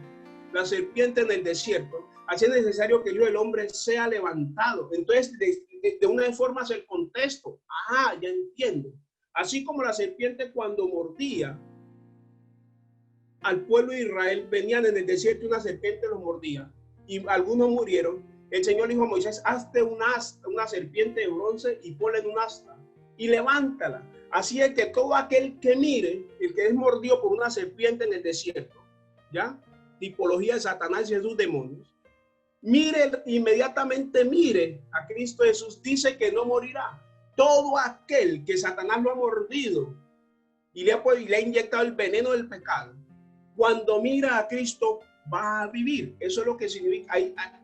la serpiente en el desierto, así es necesario que el Hijo del Hombre sea levantado. Entonces, de una forma es el contexto. Ajá, ya entiendo. Así como la serpiente cuando mordía al pueblo de Israel, venían en el desierto y una serpiente los mordía y algunos murieron. El Señor dijo a Moisés, hazte una serpiente de bronce y ponla en un asta y levántala. Así es que todo aquel que mire, el que es mordido por una serpiente en el desierto, ¿ya? Tipología de Satanás y de sus demonios, inmediatamente mire a Cristo Jesús, dice que no morirá. Todo aquel que Satanás lo ha mordido y le ha inyectado el veneno del pecado, cuando mira a Cristo va a vivir. Eso es lo que significa.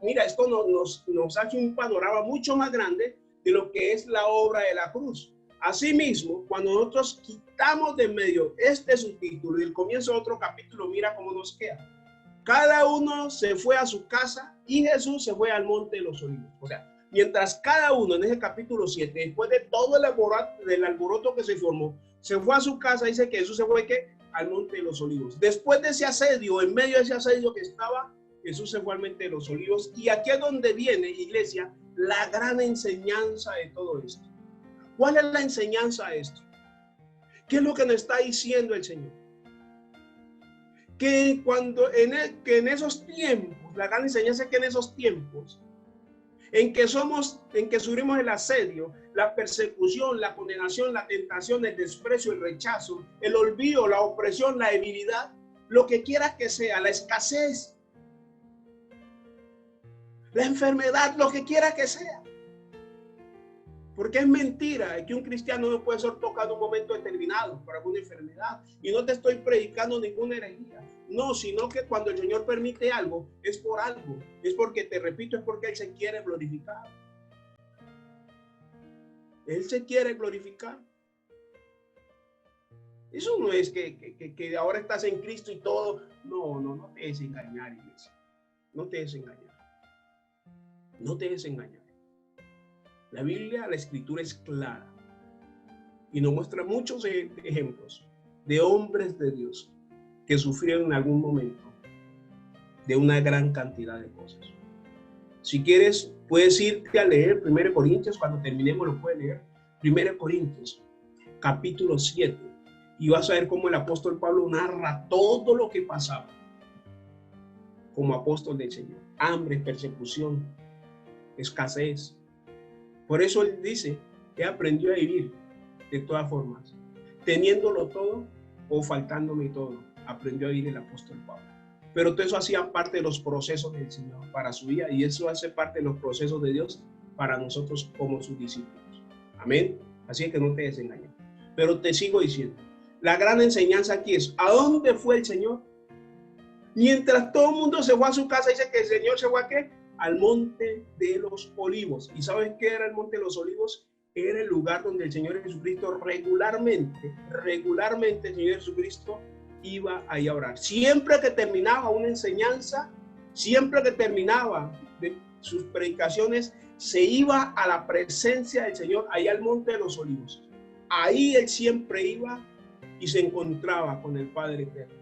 Mira, esto nos hace un panorama mucho más grande de lo que es la obra de la cruz. Asimismo, cuando nosotros quitamos de medio este subtítulo y el comienzo de otro capítulo, mira cómo nos queda. Cada uno se fue a su casa y Jesús se fue al monte de los olivos. O sea, mientras cada uno en ese capítulo 7, después de todo el alboroto que se formó, se fue a su casa, dice que Jesús se fue al monte de los olivos. Después de ese asedio, en medio de ese asedio que estaba, Jesús se fue al monte de los olivos. Y aquí es donde viene, iglesia, la gran enseñanza de todo esto. ¿Cuál es la enseñanza de esto? ¿Qué es lo que nos está diciendo el Señor? Que en esos tiempos, la gran enseñanza es que en esos tiempos, en que sufrimos el asedio, la persecución, la condenación, la tentación, el desprecio, el rechazo, el olvido, la opresión, la debilidad, lo que quiera que sea, la escasez, la enfermedad, lo que quiera que sea. Porque es mentira que un cristiano no puede ser tocado en un momento determinado por alguna enfermedad. Y no te estoy predicando ninguna herejía. No, sino que cuando el Señor permite algo, es por algo. Es porque, te repito, es porque Él se quiere glorificar. Él se quiere glorificar. Eso no es que ahora estás en Cristo y todo. No te dejes engañar, iglesia. No te dejes engañar. No te dejes engañar. La Biblia, la Escritura es clara y nos muestra muchos ejemplos de hombres de Dios que sufrieron en algún momento de una gran cantidad de cosas. Si quieres, puedes irte a leer 1 Corintios, cuando terminemos lo puedes leer, 1 Corintios, capítulo 7, y vas a ver cómo el apóstol Pablo narra todo lo que pasaba como apóstol del Señor. Hambre, persecución, escasez. Por eso él dice que aprendió a vivir de todas formas, teniéndolo todo o faltándome todo. Aprendió a vivir el apóstol Pablo. Pero todo eso hacía parte de los procesos del Señor para su vida y eso hace parte de los procesos de Dios para nosotros como sus discípulos. Amén. Así es que no te desengañes. Pero te sigo diciendo, la gran enseñanza aquí es, ¿a dónde fue el Señor? Mientras todo el mundo se fue a su casa, dice que el Señor se fue a ¿qué? al monte de los olivos. ¿Y sabes qué era el monte de los olivos? Era el lugar donde el Señor Jesucristo regularmente el Señor Jesucristo iba ahí a orar. Siempre que terminaba una enseñanza, siempre que terminaba de sus predicaciones, se iba a la presencia del Señor, allá al monte de los olivos. Ahí él siempre iba y se encontraba con el Padre Eterno.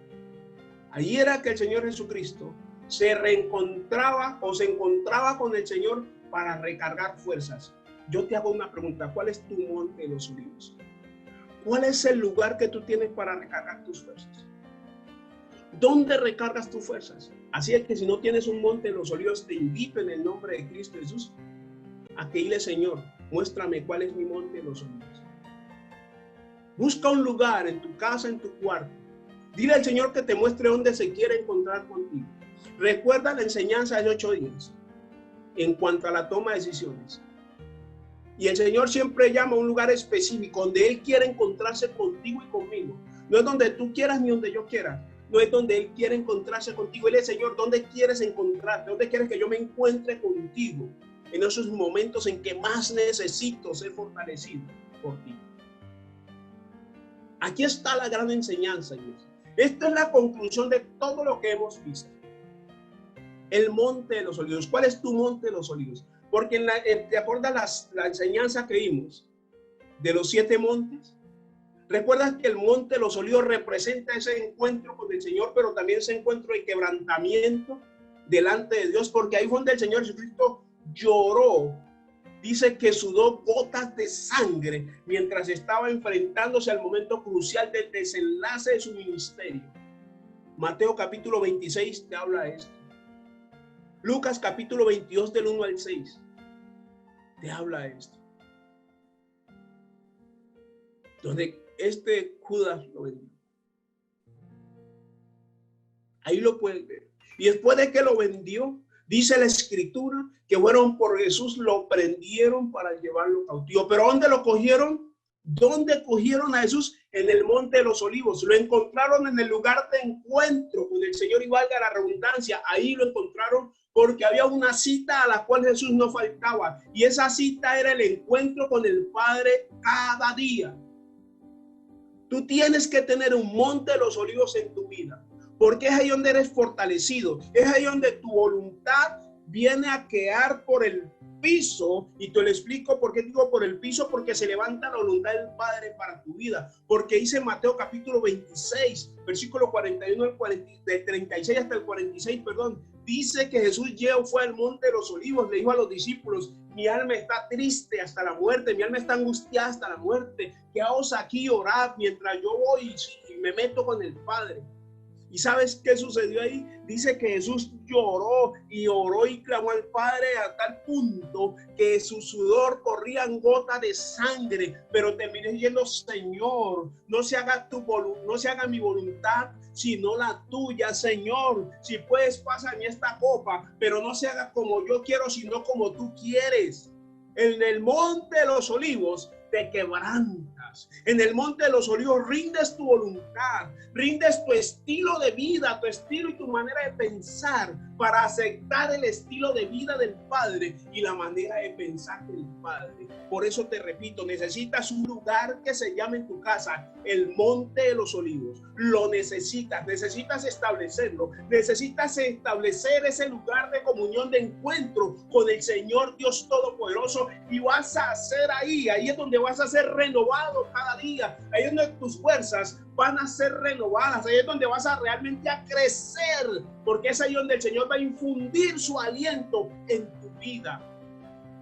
Ahí era que el Señor Jesucristo se reencontraba o se encontraba con el Señor para recargar fuerzas. Yo te hago una pregunta: ¿cuál es tu monte de los olivos? ¿Cuál es el lugar que tú tienes para recargar tus fuerzas? ¿Dónde recargas tus fuerzas? Así es que si no tienes un monte de los olivos, te invito en el nombre de Cristo Jesús a que dile: Señor, muéstrame cuál es mi monte de los olivos. Busca un lugar en tu casa, en tu cuarto. Dile al Señor que te muestre dónde se quiere encontrar contigo. Recuerda la enseñanza de 8 días en cuanto a la toma de decisiones. Y el Señor siempre llama a un lugar específico donde Él quiere encontrarse contigo y conmigo. No es donde tú quieras ni donde yo quiera. No es donde Él quiere encontrarse contigo. Él es: Señor, ¿dónde quieres encontrarte? ¿Dónde quieres que yo me encuentre contigo? En esos momentos en que más necesito ser fortalecido por ti. Aquí está la gran enseñanza, iglesia. Esta es la conclusión de todo lo que hemos visto. El monte de los olivos. ¿Cuál es tu monte de los olivos? Porque ¿te acuerdas la enseñanza que vimos de los 7 montes? ¿Recuerdas que el monte de los olivos representa ese encuentro con el Señor, pero también ese encuentro de quebrantamiento delante de Dios? Porque ahí fue donde el Señor Jesucristo lloró. Dice que sudó gotas de sangre mientras estaba enfrentándose al momento crucial del desenlace de su ministerio. Mateo capítulo 26 te habla de esto. Lucas capítulo 22 del 1 al 6 te habla de esto. Donde Judas lo vendió. Ahí lo puedes ver. Y después de que lo vendió, dice la escritura que fueron por Jesús, lo prendieron para llevarlo cautivo. ¿Pero dónde lo cogieron? ¿Dónde cogieron a Jesús? En el monte de los olivos. Lo encontraron en el lugar de encuentro con el Señor, y valga la redundancia, ahí lo encontraron porque había una cita a la cual Jesús no faltaba. Y esa cita era el encuentro con el Padre cada día. Tú tienes que tener un monte de los olivos en tu vida, porque es ahí donde eres fortalecido, es ahí donde tu voluntad viene a quedar por el piso. Y te lo explico por qué digo por el piso: porque se levanta la voluntad del Padre para tu vida. Porque dice Mateo capítulo 26, versículo 41 al 40, del 36 hasta el 46, perdón. Dice que Jesús fue al monte de los olivos, le dijo a los discípulos: mi alma está triste hasta la muerte, mi alma está angustiada hasta la muerte. Quedaos aquí, orad mientras yo voy y me meto con el Padre. ¿Y sabes qué sucedió ahí? Dice que Jesús lloró y oró y clamó al Padre a tal punto que su sudor corrían gotas de sangre, pero terminé diciendo: Señor, no se haga mi voluntad, sino la tuya. Señor, si puedes, pásame esta copa, pero no se haga como yo quiero, sino como tú quieres. En el monte de los olivos te quebrantas. En el monte de los olivos rindes tu voluntad, rindes tu estilo de vida, tu estilo y tu manera de pensar, para aceptar el estilo de vida del Padre y la manera de pensar del Padre. Por eso te repito, necesitas un lugar que se llame en tu casa el monte de los olivos. Lo necesitas establecerlo, necesitas establecer ese lugar de comunión, de encuentro con el Señor Dios Todopoderoso, y vas a hacer ahí es donde vas a ser renovado cada día, ahí es donde tus fuerzas van a ser renovadas, ahí es donde vas a realmente a crecer, porque es ahí donde el Señor va a infundir su aliento en tu vida.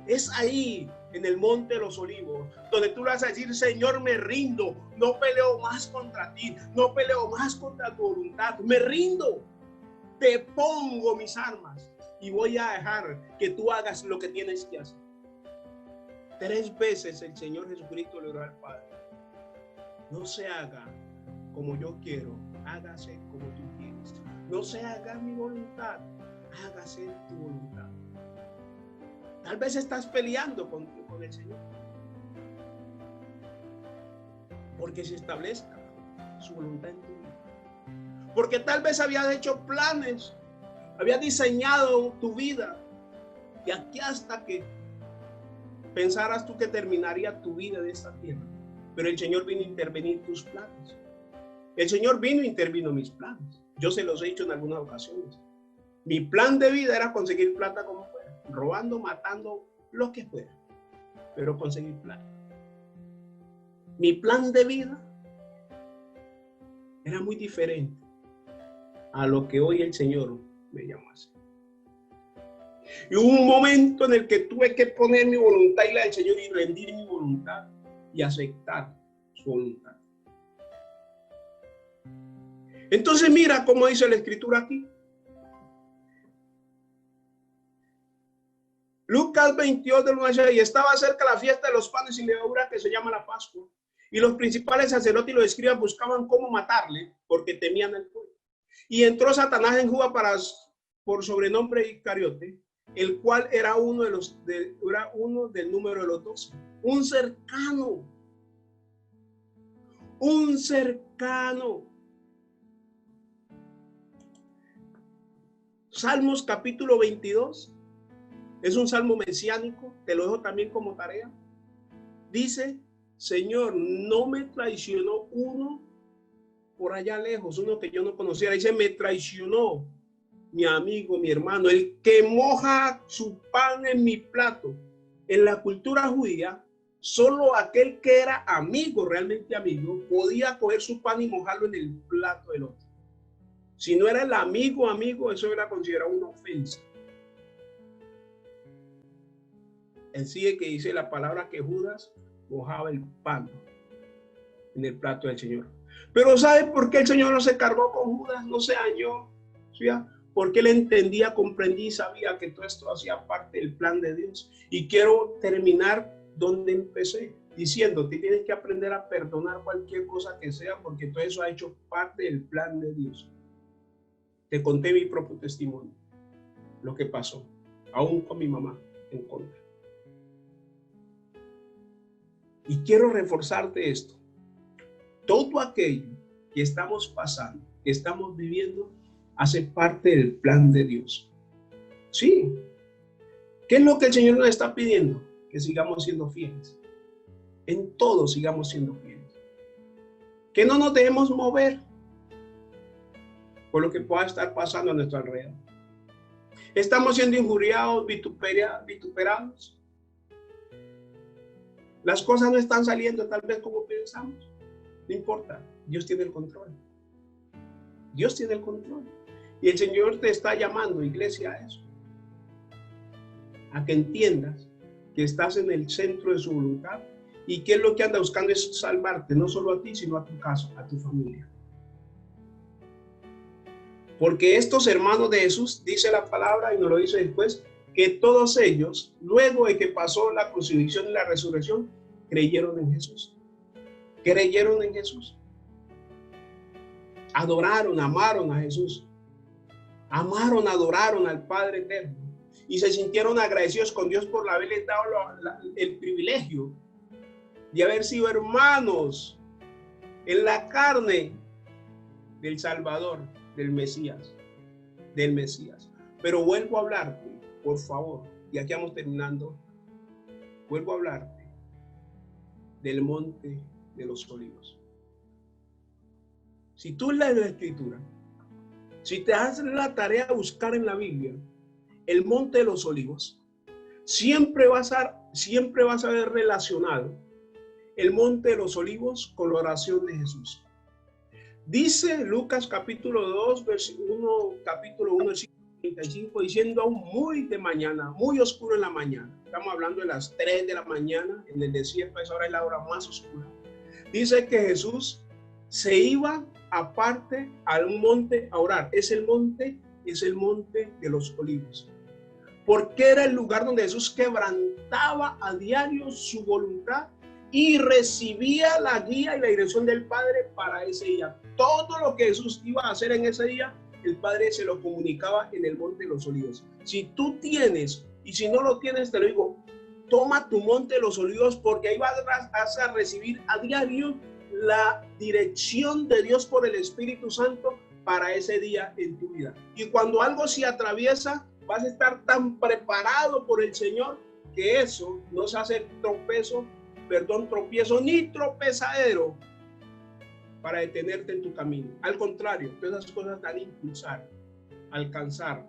Es ahí, en el monte de los olivos, donde tú vas a decir: Señor, me rindo, no peleo más contra ti, no peleo más contra tu voluntad, me rindo, te pongo mis armas y voy a dejar que tú hagas lo que tienes que hacer. 3 veces el Señor Jesucristo le oró al Padre: no se haga como yo quiero, hágase como tú quieres. No se haga mi voluntad, hágase tu voluntad. Tal vez estás peleando con el Señor, porque se establezca su voluntad en tu vida. Porque tal vez habías hecho planes, habías diseñado tu vida, de aquí hasta que pensaras tú que terminaría tu vida de esta tierra. Pero el Señor vino a intervenir tus planes. El Señor vino e intervino mis planes. Yo se los he dicho en algunas ocasiones. Mi plan de vida era conseguir plata como fuera, robando, matando, lo que fuera, pero conseguir plata. Mi plan de vida era muy diferente a lo que hoy el Señor me llamó a hacer. Y hubo un momento en el que tuve que poner mi voluntad y la del Señor y rendir mi voluntad y aceptar su voluntad. Entonces mira cómo dice la Escritura aquí. Lucas 22 del 1 al 6, y estaba cerca la fiesta de los panes sin levadura que se llama la Pascua. Y los principales sacerdotes y los escribas buscaban cómo matarle porque temían el pueblo. Y entró Satanás en Judas por sobrenombre Iscariote, el cual era uno del número de los 12. Un cercano. Un cercano. Salmos capítulo 22. Es un salmo mesiánico, te lo dejo también como tarea. Dice, Señor, no me traicionó uno por allá lejos, uno que yo no conociera. Dice, me traicionó mi amigo, mi hermano, el que moja su pan en mi plato. En la cultura judía, solo aquel que era amigo, realmente amigo, podía coger su pan y mojarlo en el plato del otro. Si no era el amigo, eso era considerado una ofensa. Él sigue que dice la palabra que Judas mojaba el pan en el plato del Señor. Pero ¿sabe por qué el Señor no se cargó con Judas? No se dañó. ¿Sí? Porque él entendía, comprendía y sabía que todo esto hacía parte del plan de Dios. Y quiero terminar donde empecé, diciendo que tienes que aprender a perdonar cualquier cosa que sea, porque todo eso ha hecho parte del plan de Dios. Te conté mi propio testimonio, lo que pasó, aún con mi mamá en contra. Y quiero reforzarte esto. Todo aquello que estamos pasando, que estamos viviendo, hace parte del plan de Dios. Sí. ¿Qué es lo que el Señor nos está pidiendo? Que sigamos siendo fieles. En todo sigamos siendo fieles. Que no nos dejemos mover por lo que pueda estar pasando a nuestro alrededor. Estamos siendo injuriados, vituperados. Las cosas no están saliendo tal vez como pensamos. No importa, Dios tiene el control. Dios tiene el control. Y el Señor te está llamando, iglesia, a eso. A que entiendas que estás en el centro de su voluntad y que Él lo que anda buscando es salvarte, no solo a ti, sino a tu casa, a tu familia. Porque estos hermanos de Jesús, dice la palabra y nos lo dice después, que todos ellos, luego de que pasó la crucifixión y la resurrección, creyeron en Jesús. Creyeron en Jesús. Adoraron, amaron a Jesús. Amaron, adoraron al Padre Eterno. Y se sintieron agradecidos con Dios por haberles dado el privilegio de haber sido hermanos en la carne del Salvador, del Mesías. Pero vuelvo a hablarte, por favor, y aquí vamos terminando. Vuelvo a hablarte del Monte de los Olivos. Si tú lees la Escritura, si te haces la tarea de buscar en la Biblia el Monte de los Olivos, siempre vas a ver relacionado el Monte de los Olivos con la oración de Jesús. Dice Lucas capítulo 2, capítulo 1, versículo 35, diciendo aún muy de mañana, muy oscuro en la mañana. Estamos hablando de las 3 de la mañana en el desierto, esa hora es la hora más oscura. Dice que Jesús se iba aparte a un monte a orar. Es el monte de los Olivos. Porque era el lugar donde Jesús quebrantaba a diario su voluntad y recibía la guía y la dirección del Padre para ese día. Todo lo que Jesús iba a hacer en ese día, el Padre se lo comunicaba en el Monte de los Olivos. Si tú tienes, y si no lo tienes, te lo digo, toma tu Monte de los Olivos, porque ahí vas a recibir a diario la dirección de Dios por el Espíritu Santo para ese día en tu vida. Y cuando algo se atraviesa, vas a estar tan preparado por el Señor que eso no se hace tropiezo ni tropezadero para detenerte en tu camino. Al contrario, todas esas cosas dan a impulsar, alcanzar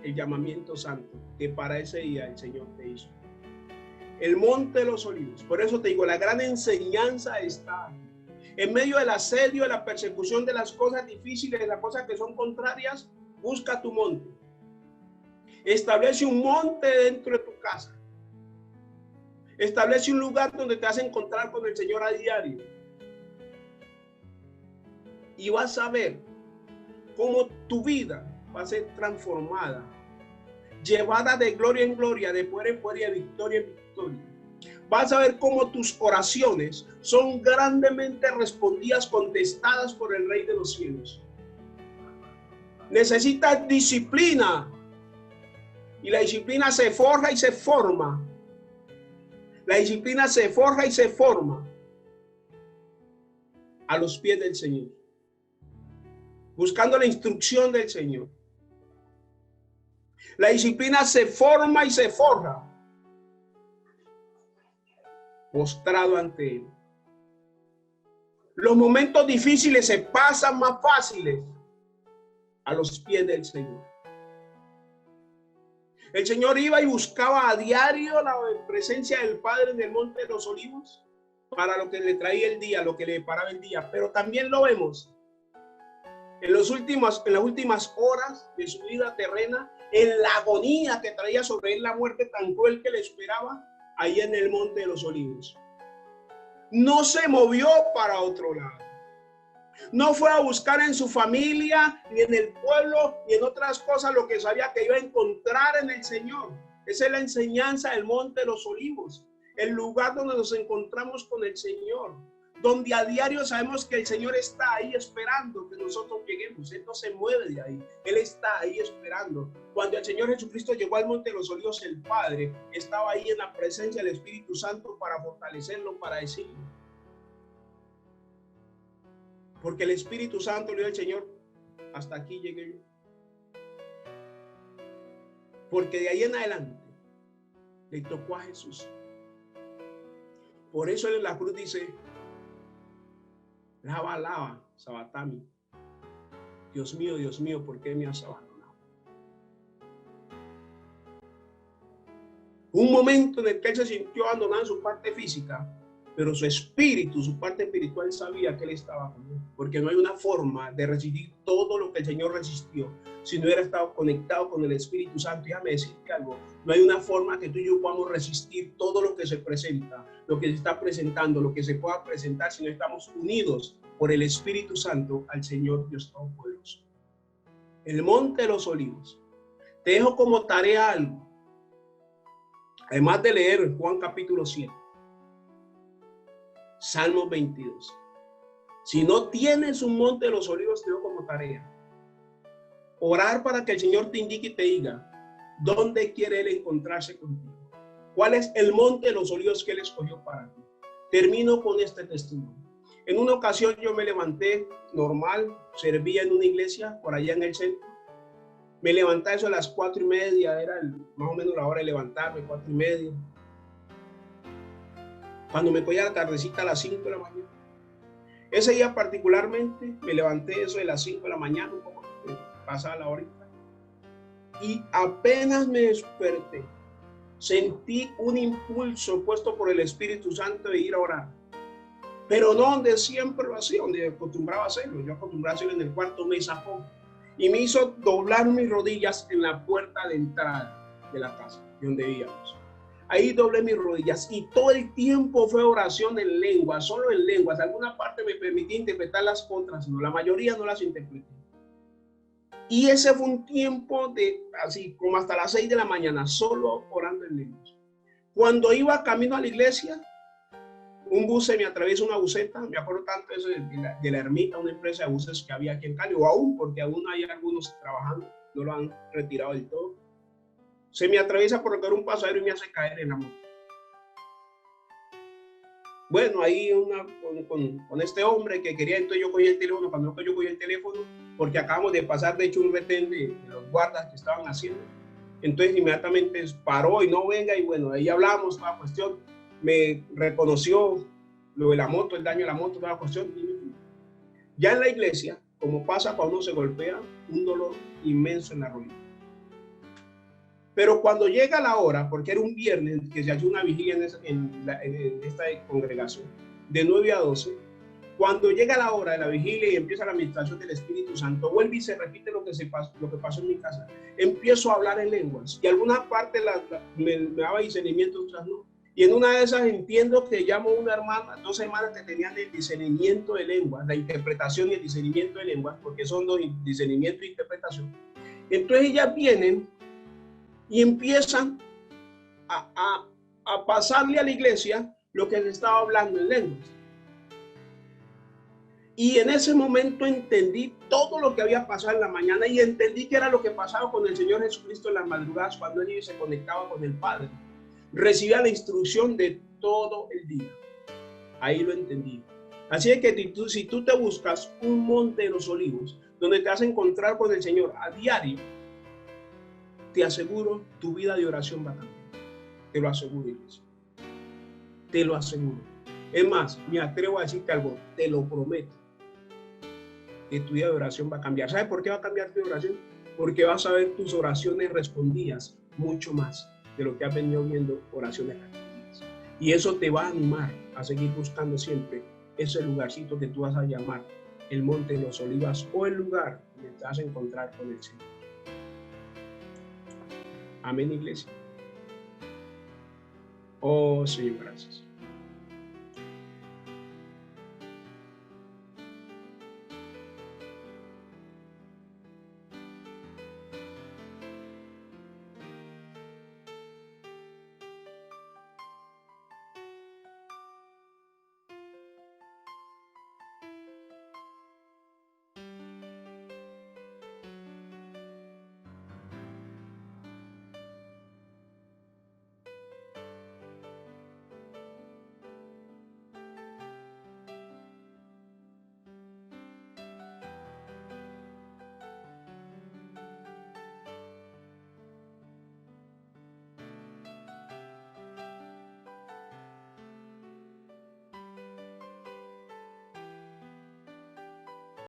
el llamamiento santo que para ese día el Señor te hizo. El monte de los olivos. Por eso te digo, la gran enseñanza está aquí. En medio del asedio, de la persecución, de las cosas difíciles, de las cosas que son contrarias, busca tu monte. Establece un monte dentro de tu casa. Establece un lugar donde te vas a encontrar con el Señor a diario. Y vas a ver cómo tu vida va a ser transformada, llevada de gloria en gloria, de poder en poder y de victoria en victoria. Vas a ver cómo tus oraciones son grandemente respondidas, contestadas por el Rey de los cielos. Necesitas disciplina. Y la disciplina se forja y se forma. La disciplina se forja y se forma a los pies del Señor, buscando la instrucción del Señor. La disciplina se forma y se forja postrado ante Él. Los momentos difíciles se pasan más fáciles a los pies del Señor. El Señor iba y buscaba a diario la presencia del Padre en el Monte de los Olivos para lo que le traía el día, lo que le deparaba el día. Pero también lo vemos en las últimas horas de su vida terrena, en la agonía que traía sobre él la muerte tan cruel que le esperaba ahí en el Monte de los Olivos. No se movió para otro lado. No fue a buscar en su familia, ni en el pueblo, ni en otras cosas lo que sabía que iba a encontrar en el Señor. Esa es la enseñanza del Monte de los Olivos, el lugar donde nos encontramos con el Señor, donde a diario sabemos que el Señor está ahí esperando que nosotros lleguemos. Él no se mueve de ahí, Él está ahí esperando. Cuando el Señor Jesucristo llegó al Monte de los Olivos, el Padre estaba ahí en la presencia del Espíritu Santo para fortalecerlo, para decirlo. Porque el Espíritu Santo le dijo al Señor, hasta aquí llegué yo. Porque de ahí en adelante le tocó a Jesús. Por eso él en la cruz dice, lava, lava, sabatami. Dios mío, ¿por qué me has abandonado? Un momento en el que él se sintió abandonado en su parte física, pero su espíritu, su parte espiritual sabía que él estaba con él, porque no hay una forma de resistir todo lo que el Señor resistió si no hubiera estado conectado con el Espíritu Santo. Déjame decirte algo, no hay una forma que tú y yo podamos resistir todo lo que se presenta, lo que se está presentando, lo que se pueda presentar si no estamos unidos por el Espíritu Santo al Señor Dios Todopoderoso. El Monte de los Olivos. Te dejo como tarea algo, además de leer Juan capítulo 7. Salmo 22. Si no tienes un Monte de los Olivos, te doy como tarea orar para que el Señor te indique y te diga dónde quiere Él encontrarse contigo. ¿Cuál es el Monte de los Olivos que Él escogió para ti? Termino con este testimonio. En una ocasión yo me levanté normal, servía en una iglesia por allá en el centro. Me levanté a eso a las 4:30, era más o menos la hora de levantarme, 4:30. Cuando me cogía la tardecita a las 5 de la mañana. Ese día particularmente me levanté eso de las 5 de la mañana, un poco pasada la horita. Y apenas me desperté, sentí un impulso puesto por el Espíritu Santo de ir a orar. Pero no donde siempre lo hacía, donde acostumbraba a hacerlo. Yo acostumbraba a hacerlo en el cuarto, me sacó. Y me hizo doblar mis rodillas en la puerta de entrada de la casa, de donde vivíamos. Ahí doblé mis rodillas y todo el tiempo fue oración en lengua, solo en lenguas. Alguna parte me permití interpretar las otras, no, la mayoría no las interpreté. Y ese fue un tiempo de así como hasta las 6 de la mañana, solo orando en lenguas. Cuando iba camino a la iglesia, un bus se me atraviesa, una buseta, me acuerdo tanto eso de la Ermita, una empresa de buses que había aquí en Cali, o aún, porque aún hay algunos trabajando, no lo han retirado del todo. Se me atraviesa por un pasadero y me hace caer en la moto. Bueno, ahí con este hombre que quería, entonces yo cogí el teléfono, cuando yo cogí el teléfono, porque acabamos de pasar, de hecho, un retén de los guardas que estaban haciendo. Entonces inmediatamente paró y no venga, y bueno, ahí hablamos toda la cuestión, me reconoció lo de la moto, el daño de la moto, toda la cuestión. Ya en la iglesia, como pasa cuando uno se golpea, un dolor inmenso en la rodilla. Pero cuando llega la hora, porque era un viernes que se hacía una vigilia en esta congregación, de 9 a 12, cuando llega la hora de la vigilia y empieza la administración del Espíritu Santo, vuelve y se repite lo que pasó en mi casa. Empiezo a hablar en lenguas y alguna parte me daba discernimiento, otras no. Y en una de esas entiendo que llamo a una hermana, 2 hermanas que tenían el discernimiento de lenguas, la interpretación y el discernimiento de lenguas, porque son dos, discernimiento e interpretación. Entonces ellas vienen y empiezan a pasarle a la iglesia lo que se estaba hablando en lenguas. Y en ese momento entendí todo lo que había pasado en la mañana y entendí que era lo que pasaba con el Señor Jesucristo en las madrugadas cuando Él se conectaba con el Padre. Recibía la instrucción de todo el día. Ahí lo entendí. Así es que si tú te buscas un monte de los olivos donde te vas a encontrar con el Señor a diario, te aseguro, tu vida de oración va a cambiar. Te lo aseguro, iglesia. Te lo aseguro. Es más, me atrevo a decirte algo, te lo prometo. Que tu vida de oración va a cambiar. ¿Sabes por qué va a cambiar tu oración? Porque vas a ver tus oraciones respondidas mucho más de lo que has venido viendo oraciones respondidas. Y eso te va a animar a seguir buscando siempre ese lugarcito que tú vas a llamar el Monte de los Olivos o el lugar donde te vas a encontrar con el Señor. Amén, iglesia. Oh, Señor, gracias.